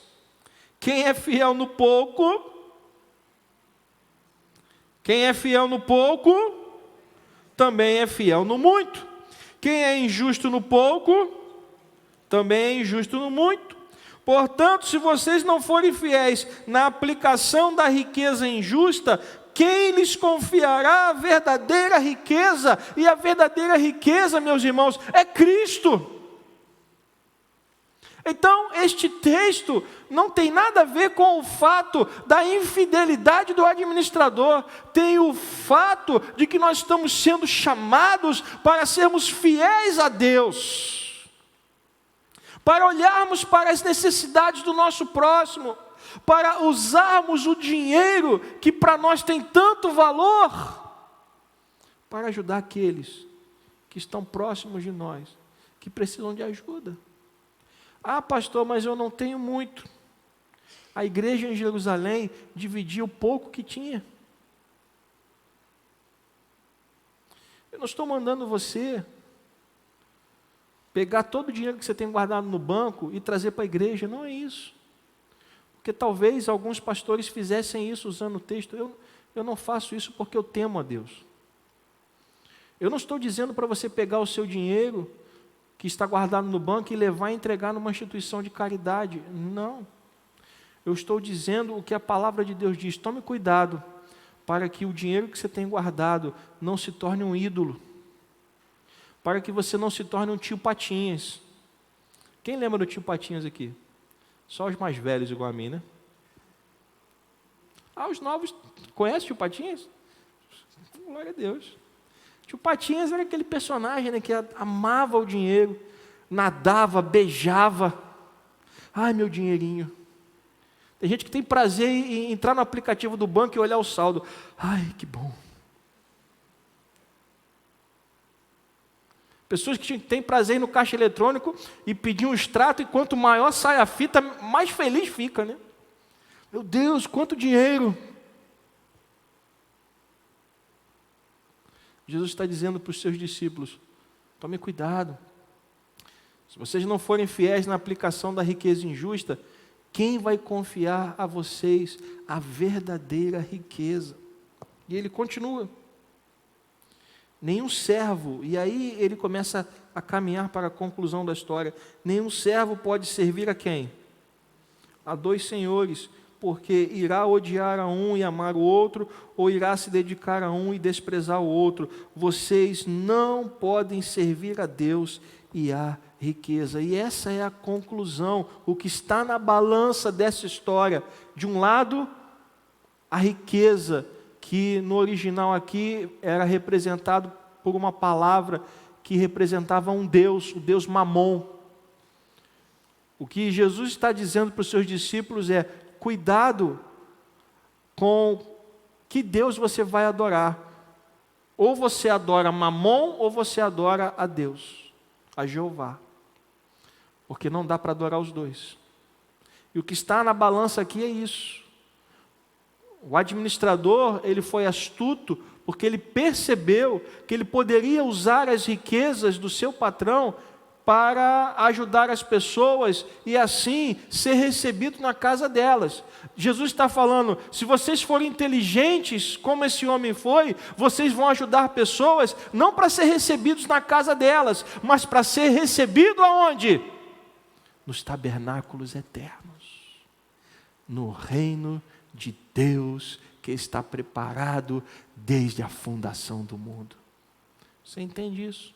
Quem é fiel no pouco, também é fiel no muito. Quem é injusto no pouco, também é injusto no muito. Portanto, se vocês não forem fiéis na aplicação da riqueza injusta, quem lhes confiará a verdadeira riqueza? E a verdadeira riqueza, meus irmãos, é Cristo. Então, este texto não tem nada a ver com o fato da infidelidade do administrador, tem o fato de que nós estamos sendo chamados para sermos fiéis a Deus, para olharmos para as necessidades do nosso próximo, para usarmos o dinheiro que para nós tem tanto valor, para ajudar aqueles que estão próximos de nós, que precisam de ajuda. Ah, pastor, mas eu não tenho muito. A igreja em Jerusalém dividia o pouco que tinha. Eu não estou mandando você pegar todo o dinheiro que você tem guardado no banco e trazer para a igreja, não é isso. Porque talvez alguns pastores fizessem isso usando o texto. Eu não faço isso porque eu temo a Deus. Eu não estou dizendo para você pegar o seu dinheiro que está guardado no banco e levar e entregar numa instituição de caridade. Não. Eu estou dizendo o que a palavra de Deus diz. Tome cuidado para que o dinheiro que você tem guardado não se torne um ídolo. Para que você não se torne um tio Patinhas. Quem lembra do tio Patinhas aqui? Só os mais velhos igual a mim, né? Ah, os novos, conhecem o tio Patinhas? Glória a Deus. Tio Patinhas era aquele personagem, né, que amava o dinheiro, nadava, beijava. Ai, meu dinheirinho. Tem gente que tem prazer em entrar no aplicativo do banco e olhar o saldo. Ai, que bom. Pessoas que têm prazer no caixa eletrônico e pedir um extrato, e quanto maior sai a fita, mais feliz fica, né? Meu Deus, quanto dinheiro! Jesus está dizendo para os seus discípulos, tome cuidado. Se vocês não forem fiéis na aplicação da riqueza injusta, quem vai confiar a vocês a verdadeira riqueza? E ele continua. Nenhum servo, e aí ele começa a caminhar para a conclusão da história. Nenhum servo pode servir a quem? A dois senhores, porque irá odiar a um e amar o outro, ou irá se dedicar a um e desprezar o outro. Vocês não podem servir a Deus e à riqueza. E essa é a conclusão, o que está na balança dessa história. De um lado, a riqueza, que no original aqui era representado por uma palavra que representava um Deus, o Deus Mamon. O que Jesus está dizendo para os seus discípulos é: cuidado com que Deus você vai adorar. Ou você adora Mamon, ou você adora a Deus, a Jeová. Porque não dá para adorar os dois. E o que está na balança aqui é isso. O administrador, ele foi astuto, porque ele percebeu que ele poderia usar as riquezas do seu patrão para ajudar as pessoas e assim ser recebido na casa delas. Jesus está falando, se vocês forem inteligentes, como esse homem foi, vocês vão ajudar pessoas, não para ser recebidos na casa delas, mas para ser recebido aonde? Nos tabernáculos eternos, no reino de Deus que está preparado desde a fundação do mundo. Você entende isso?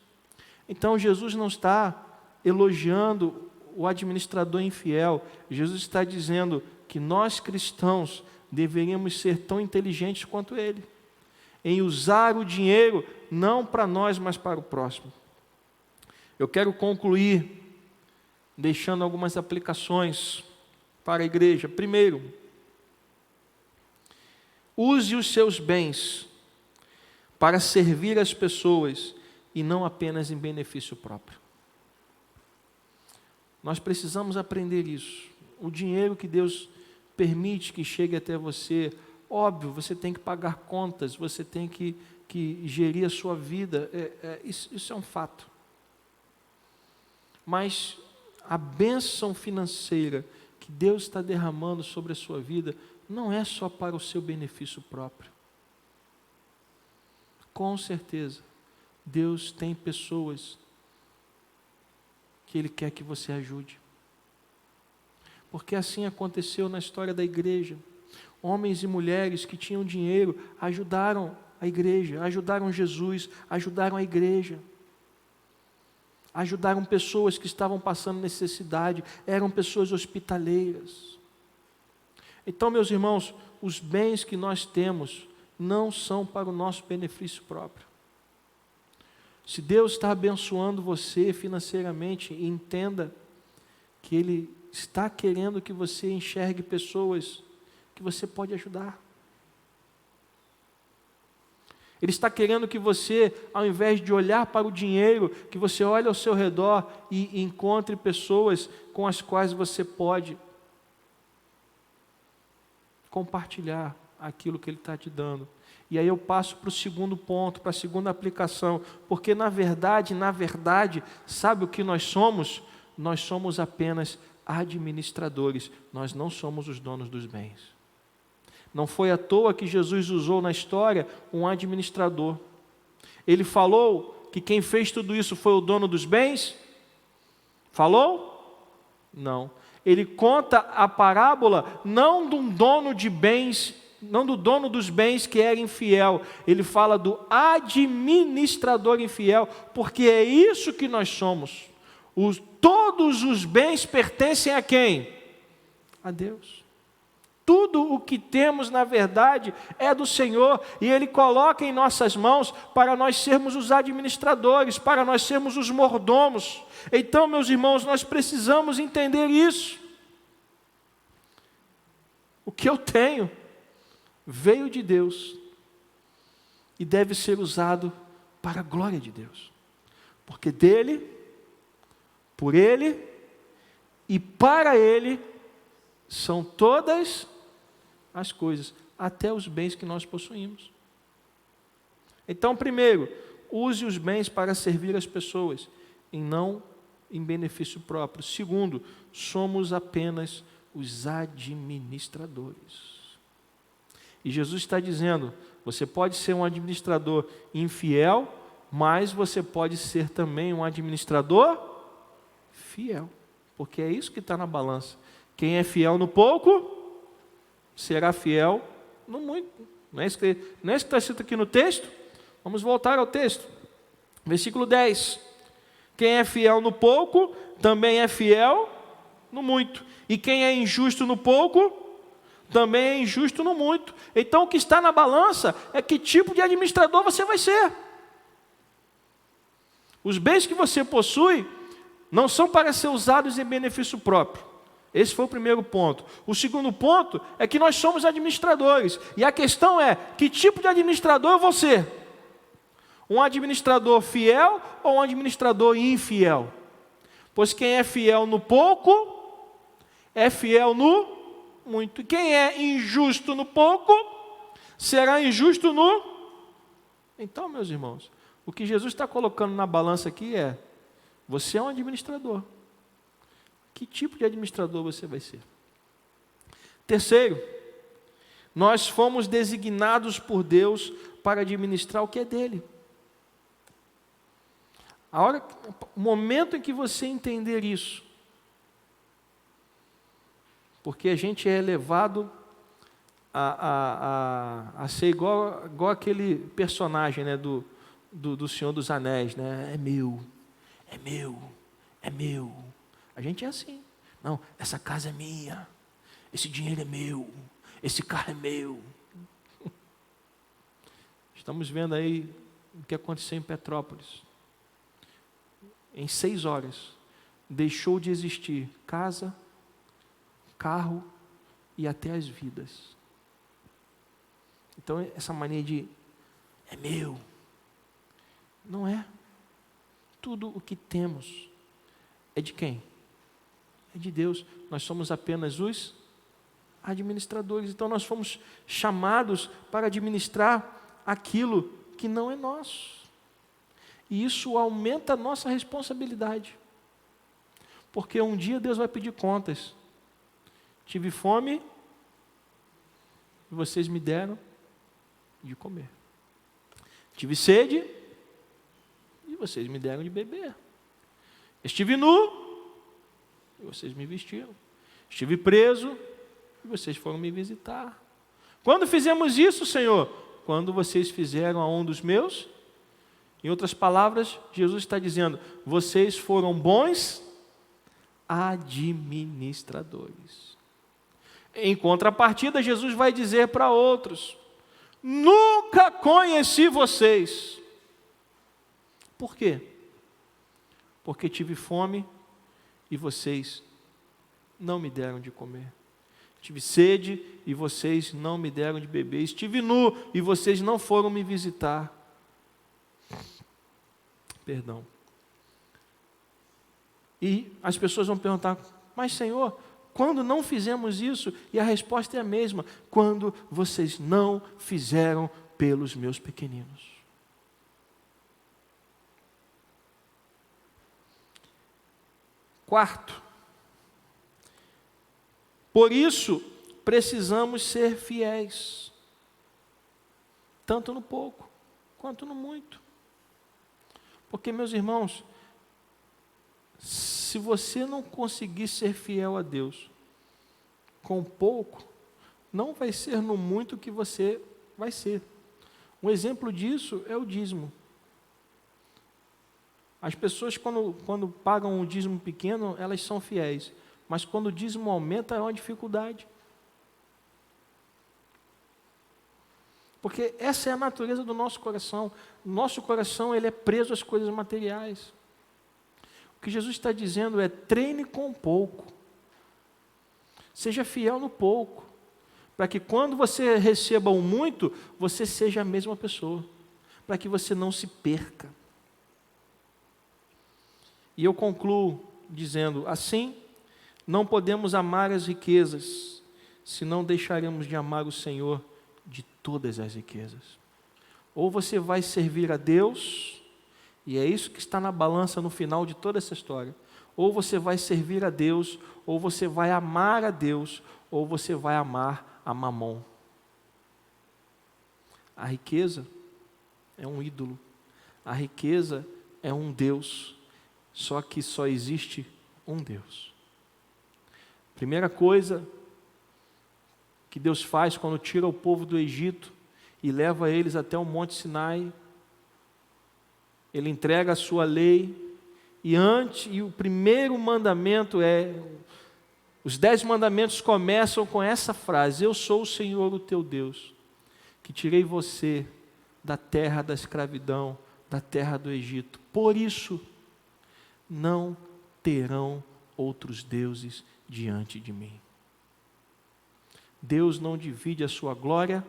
Então Jesus não está elogiando o administrador infiel. Jesus está dizendo que nós cristãos deveríamos ser tão inteligentes quanto ele, em usar o dinheiro não para nós, mas para o próximo. Eu quero concluir deixando algumas aplicações para a igreja. Primeiro, use os seus bens para servir as pessoas e não apenas em benefício próprio. Nós precisamos aprender isso. O dinheiro que Deus permite que chegue até você, óbvio, você tem que pagar contas, você tem que gerir a sua vida, isso é um fato. Mas a bênção financeira que Deus está derramando sobre a sua vida não é só para o seu benefício próprio. Com certeza, Deus tem pessoas que Ele quer que você ajude. Porque assim aconteceu na história da igreja. Homens e mulheres que tinham dinheiro ajudaram a igreja, ajudaram Jesus, ajudaram a igreja. Ajudaram pessoas que estavam passando necessidade, eram pessoas hospitaleiras. Então, meus irmãos, os bens que nós temos não são para o nosso benefício próprio. Se Deus está abençoando você financeiramente, entenda que Ele está querendo que você enxergue pessoas que você pode ajudar. Ele está querendo que você, ao invés de olhar para o dinheiro, que você olhe ao seu redor e encontre pessoas com as quais você pode compartilhar aquilo que Ele está te dando. E aí eu passo para o segundo ponto, para a segunda aplicação, porque na verdade, sabe o que nós somos? Nós somos apenas administradores, nós não somos os donos dos bens. Não foi à toa que Jesus usou na história um administrador. Ele falou que quem fez tudo isso foi o dono dos bens? Falou? Não. Ele conta a parábola não de um dono de bens, não do dono dos bens que era infiel. Ele fala do administrador infiel, porque é isso que nós somos. Todos os bens pertencem a quem? A Deus. Tudo o que temos, na verdade, é do Senhor, e Ele coloca em nossas mãos para nós sermos os administradores, para nós sermos os mordomos. Então, meus irmãos, nós precisamos entender isso. O que eu tenho veio de Deus e deve ser usado para a glória de Deus, porque dele, por Ele e para Ele são todas as coisas, até os bens que nós possuímos. Então, primeiro, use os bens para servir as pessoas, e não em benefício próprio. Segundo, somos apenas os administradores. E Jesus está dizendo, você pode ser um administrador infiel, mas você pode ser também um administrador fiel, porque é isso que está na balança. Quem é fiel no pouco, será fiel no muito. Não é isso que está escrito aqui no texto? Vamos voltar ao texto. Versículo 10. Quem é fiel no pouco, também é fiel no muito. E quem é injusto no pouco, também é injusto no muito. Então o que está na balança é que tipo de administrador você vai ser. Os bens que você possui não são para ser usados em benefício próprio. Esse foi o primeiro ponto. O segundo ponto é que nós somos administradores. E a questão é, que tipo de administrador eu vou ser? Um administrador fiel ou um administrador infiel? Pois quem é fiel no pouco, é fiel no muito. E quem é injusto no pouco, será injusto no... Então, meus irmãos, o que Jesus está colocando na balança aqui é, você é um administrador. Que tipo de administrador você vai ser? Terceiro, nós fomos designados por Deus para administrar o que é dele. O momento em que você entender isso, porque a gente é levado a ser igual aquele personagem, né, do Senhor dos Anéis, né? É meu, é meu, é meu. A gente é assim. Não, essa casa é minha, esse dinheiro é meu, esse carro é meu. Estamos vendo aí o que aconteceu em Petrópolis. Em 6 horas, deixou de existir casa, carro e até as vidas. Então, essa mania de, é meu, não é. Tudo o que temos é de quem? É de Deus. Nós somos apenas os administradores. Então nós fomos chamados para administrar aquilo que não é nosso. E isso aumenta a nossa responsabilidade. Porque um dia Deus vai pedir contas. Tive fome e vocês me deram de comer. Tive sede vocês me deram de beber. Estive nu e vocês me vestiram. Estive preso e vocês foram me visitar. Quando fizemos isso, Senhor? Quando vocês fizeram a um dos meus? Em outras palavras, Jesus está dizendo: vocês foram bons administradores. Em contrapartida, Jesus vai dizer para outros: nunca conheci vocês. Por quê? Porque tive fome e vocês não me deram de comer. Tive sede e vocês não me deram de beber. Estive nu e vocês não foram me visitar. Perdão. E as pessoas vão perguntar: mas Senhor, quando não fizemos isso? E a resposta é a mesma: quando vocês não fizeram pelos meus pequeninos. Quarto, por isso precisamos ser fiéis, tanto no pouco quanto no muito. Porque, meus irmãos, se você não conseguir ser fiel a Deus com pouco, não vai ser no muito que você vai ser. Um exemplo disso é o dízimo. As pessoas, quando pagam um dízimo pequeno, elas são fiéis. Mas quando o dízimo aumenta, é uma dificuldade. Porque essa é a natureza do nosso coração. Nosso coração, ele é preso às coisas materiais. O que Jesus está dizendo é: treine com pouco. Seja fiel no pouco. Para que quando você receba o muito, você seja a mesma pessoa. Para que você não se perca. E eu concluo dizendo: assim, não podemos amar as riquezas, se não deixaremos de amar o Senhor de todas as riquezas. Ou você vai servir a Deus, e é isso que está na balança no final de toda essa história. Ou você vai servir a Deus, ou você vai amar a Deus, ou você vai amar a Mamon. A riqueza é um ídolo. A riqueza é um Deus. Só que só existe um Deus. Primeira coisa que Deus faz quando tira o povo do Egito e leva eles até o Monte Sinai, Ele entrega a sua lei, e o primeiro mandamento os 10 mandamentos começam com essa frase: eu sou o Senhor, o teu Deus, que tirei você da terra da escravidão, da terra do Egito. Por isso, não terão outros deuses diante de mim. Deus não divide a sua glória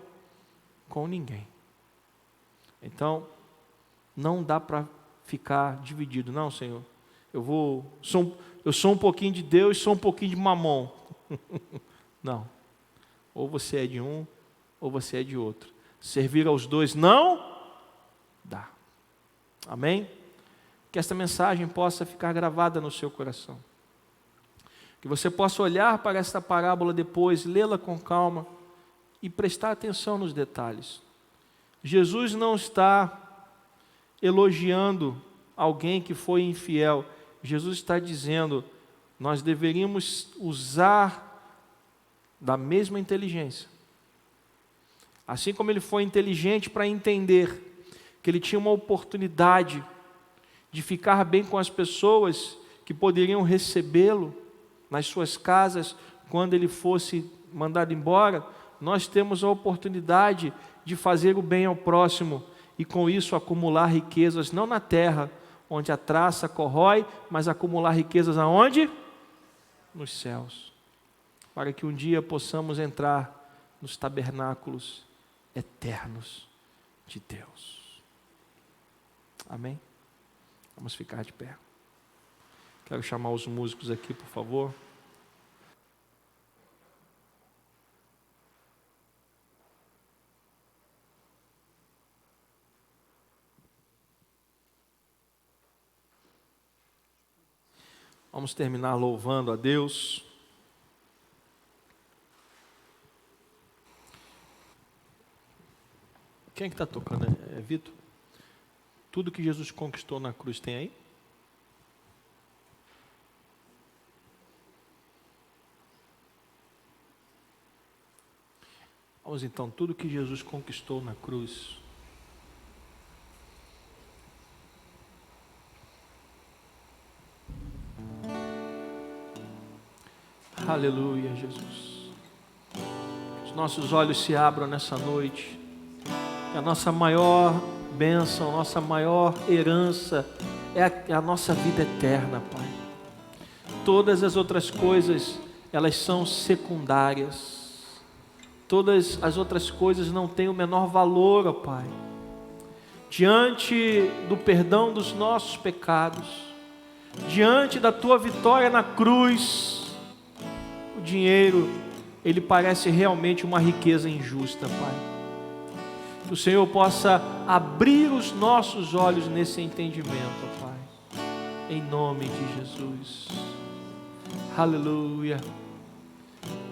com ninguém. Então, não dá para ficar dividido. Não, Senhor, eu sou um pouquinho de Deus, sou um pouquinho de Mamon. Não. Ou você é de um, ou você é de outro. Servir aos dois não dá. Amém? Que esta mensagem possa ficar gravada no seu coração. Que você possa olhar para esta parábola depois, lê-la com calma e prestar atenção nos detalhes. Jesus não está elogiando alguém que foi infiel. Jesus está dizendo: nós deveríamos usar da mesma inteligência. Assim como ele foi inteligente para entender que ele tinha uma oportunidade de ficar bem com as pessoas que poderiam recebê-lo nas suas casas quando ele fosse mandado embora, nós temos a oportunidade de fazer o bem ao próximo e com isso acumular riquezas, não na terra, onde a traça corrói, mas acumular riquezas aonde? Nos céus, para que um dia possamos entrar nos tabernáculos eternos de Deus. Amém? Vamos ficar de pé. Quero chamar os músicos aqui, por favor. Vamos terminar louvando a Deus. Quem é que está tocando? É Vitor? Tudo que Jesus conquistou na cruz tem aí? Vamos então, tudo que Jesus conquistou na cruz. Aleluia, Jesus. Que os nossos olhos se abram nessa noite. Que a nossa maior bênção, nossa maior herança é a nossa vida eterna, Pai. Todas as outras coisas, elas são secundárias. Todas as outras coisas não têm o menor valor, ó Pai. Diante do perdão dos nossos pecados, diante da Tua vitória na cruz, o dinheiro, ele parece realmente uma riqueza injusta, Pai. Que o Senhor possa abrir os nossos olhos nesse entendimento, ó Pai. Em nome de Jesus. Aleluia.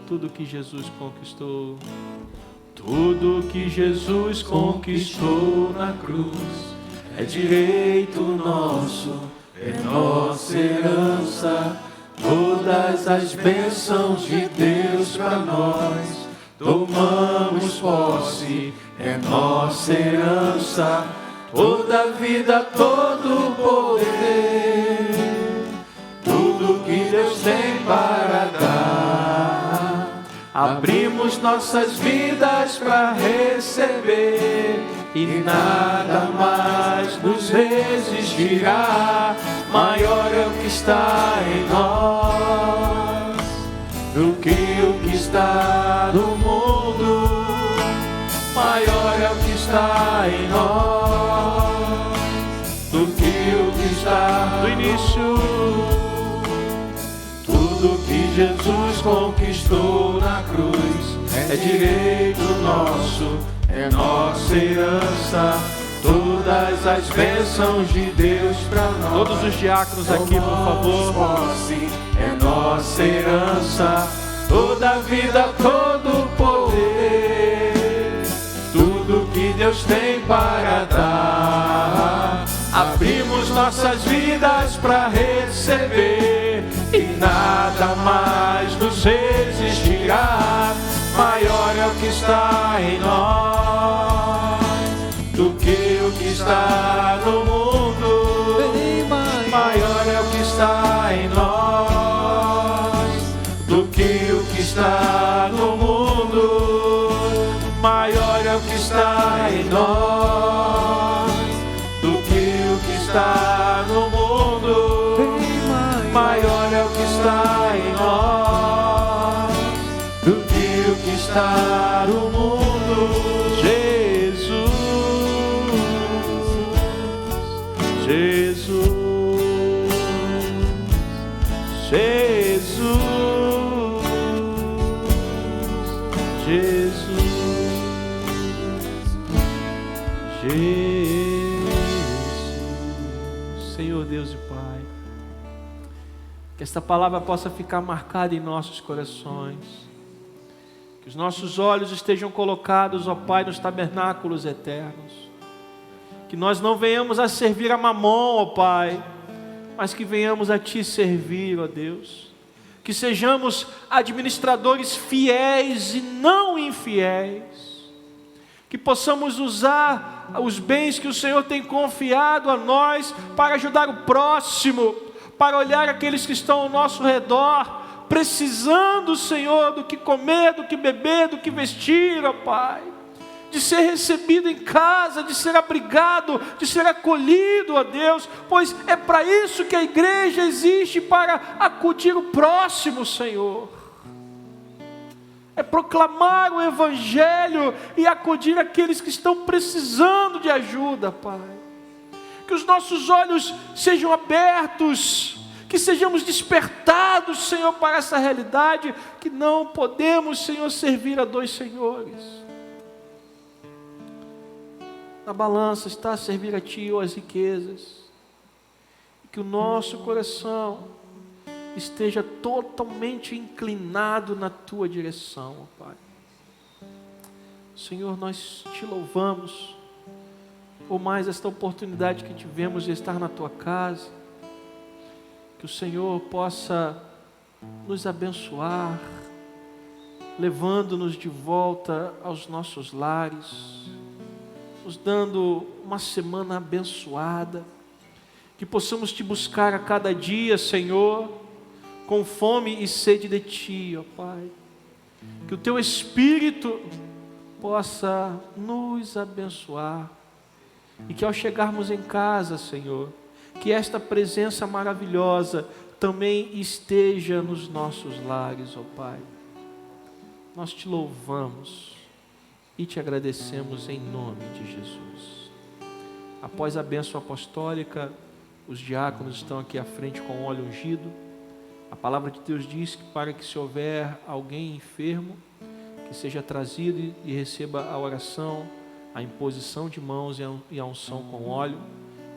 Tudo que Jesus conquistou, tudo que Jesus conquistou na cruz é direito nosso, é nossa herança. Todas as bênçãos de Deus para nós tomamos posse, é nossa herança. Toda a vida, todo o poder, tudo que Deus tem para dar. Abrimos nossas vidas para receber e nada mais nos resistirá. Maior é o que está em nós do que o que está no mundo. Maior é o que está em nós do que o que está no início. Tudo que Jesus conquistou na cruz é direito nosso, é nossa herança. Todas as bênçãos de Deus para nós. Todos os diáconos aqui, por favor. Posse, é nossa herança. Toda a vida, todo o poder, tudo que Deus tem para dar. Abrimos nossas vidas para receber e nada mais nos resistirá. Maior é o que está em nós do que o que está no mundo. Maior é o que está em nós do que o que está no mundo. Maior é o que está em nós do que o que está no mundo. Maior é o que está em nós do que o que está no mundo. Jesus, Jesus, Jesus, Jesus, Jesus. Senhor Deus e Pai, que esta palavra possa ficar marcada em nossos corações, que os nossos olhos estejam colocados, ó Pai, nos tabernáculos eternos, que nós não venhamos a servir a Mamon, ó Pai, mas que venhamos a Ti servir, ó Deus, que sejamos administradores fiéis e não infiéis, que possamos usar os bens que o Senhor tem confiado a nós para ajudar o próximo, para olhar aqueles que estão ao nosso redor, precisando, Senhor, do que comer, do que beber, do que vestir, ó Pai, de ser recebido em casa, de ser abrigado, de ser acolhido, ó Deus, pois é para isso que a igreja existe, para acudir o próximo, Senhor. É proclamar o Evangelho e acudir aqueles que estão precisando de ajuda, Pai. Que os nossos olhos sejam abertos, que sejamos despertados, Senhor, para essa realidade, que não podemos, Senhor, servir a dois senhores. Na balança está a servir a Ti ou as riquezas. E que o nosso coração esteja totalmente inclinado na Tua direção, ó Pai. Senhor, nós Te louvamos, ou mais esta oportunidade que tivemos de estar na tua casa, que o Senhor possa nos abençoar, levando-nos de volta aos nossos lares, nos dando uma semana abençoada, que possamos te buscar a cada dia, Senhor, com fome e sede de ti, ó Pai, que o teu Espírito possa nos abençoar, e que ao chegarmos em casa, Senhor, que esta presença maravilhosa também esteja nos nossos lares, ó Pai. Nós te louvamos e te agradecemos em nome de Jesus. Após a bênção apostólica, os diáconos estão aqui à frente com óleo ungido. A palavra de Deus diz que para que se houver alguém enfermo, que seja trazido e receba a oração, a imposição de mãos e a unção com óleo,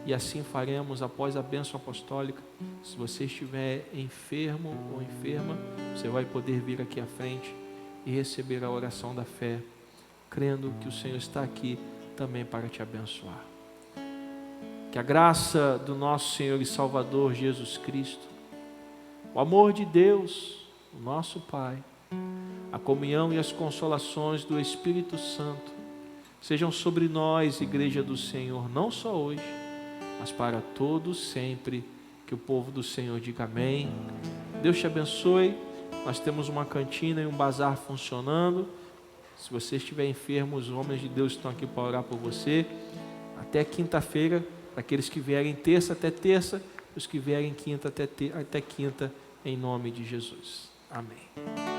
e assim faremos após a bênção apostólica. Se você estiver enfermo ou enferma, você vai poder vir aqui à frente e receber a oração da fé, crendo que o Senhor está aqui também para te abençoar. Que a graça do nosso Senhor e Salvador Jesus Cristo, o amor de Deus, o nosso Pai, a comunhão e as consolações do Espírito Santo sejam sobre nós, Igreja do Senhor, não só hoje, mas para todos sempre. Que o povo do Senhor diga amém. Deus te abençoe. Nós temos uma cantina e um bazar funcionando. Se você estiver enfermo, os homens de Deus estão aqui para orar por você. Até quinta-feira, para aqueles que vierem terça até terça, os que vierem quinta até quinta, em nome de Jesus. Amém.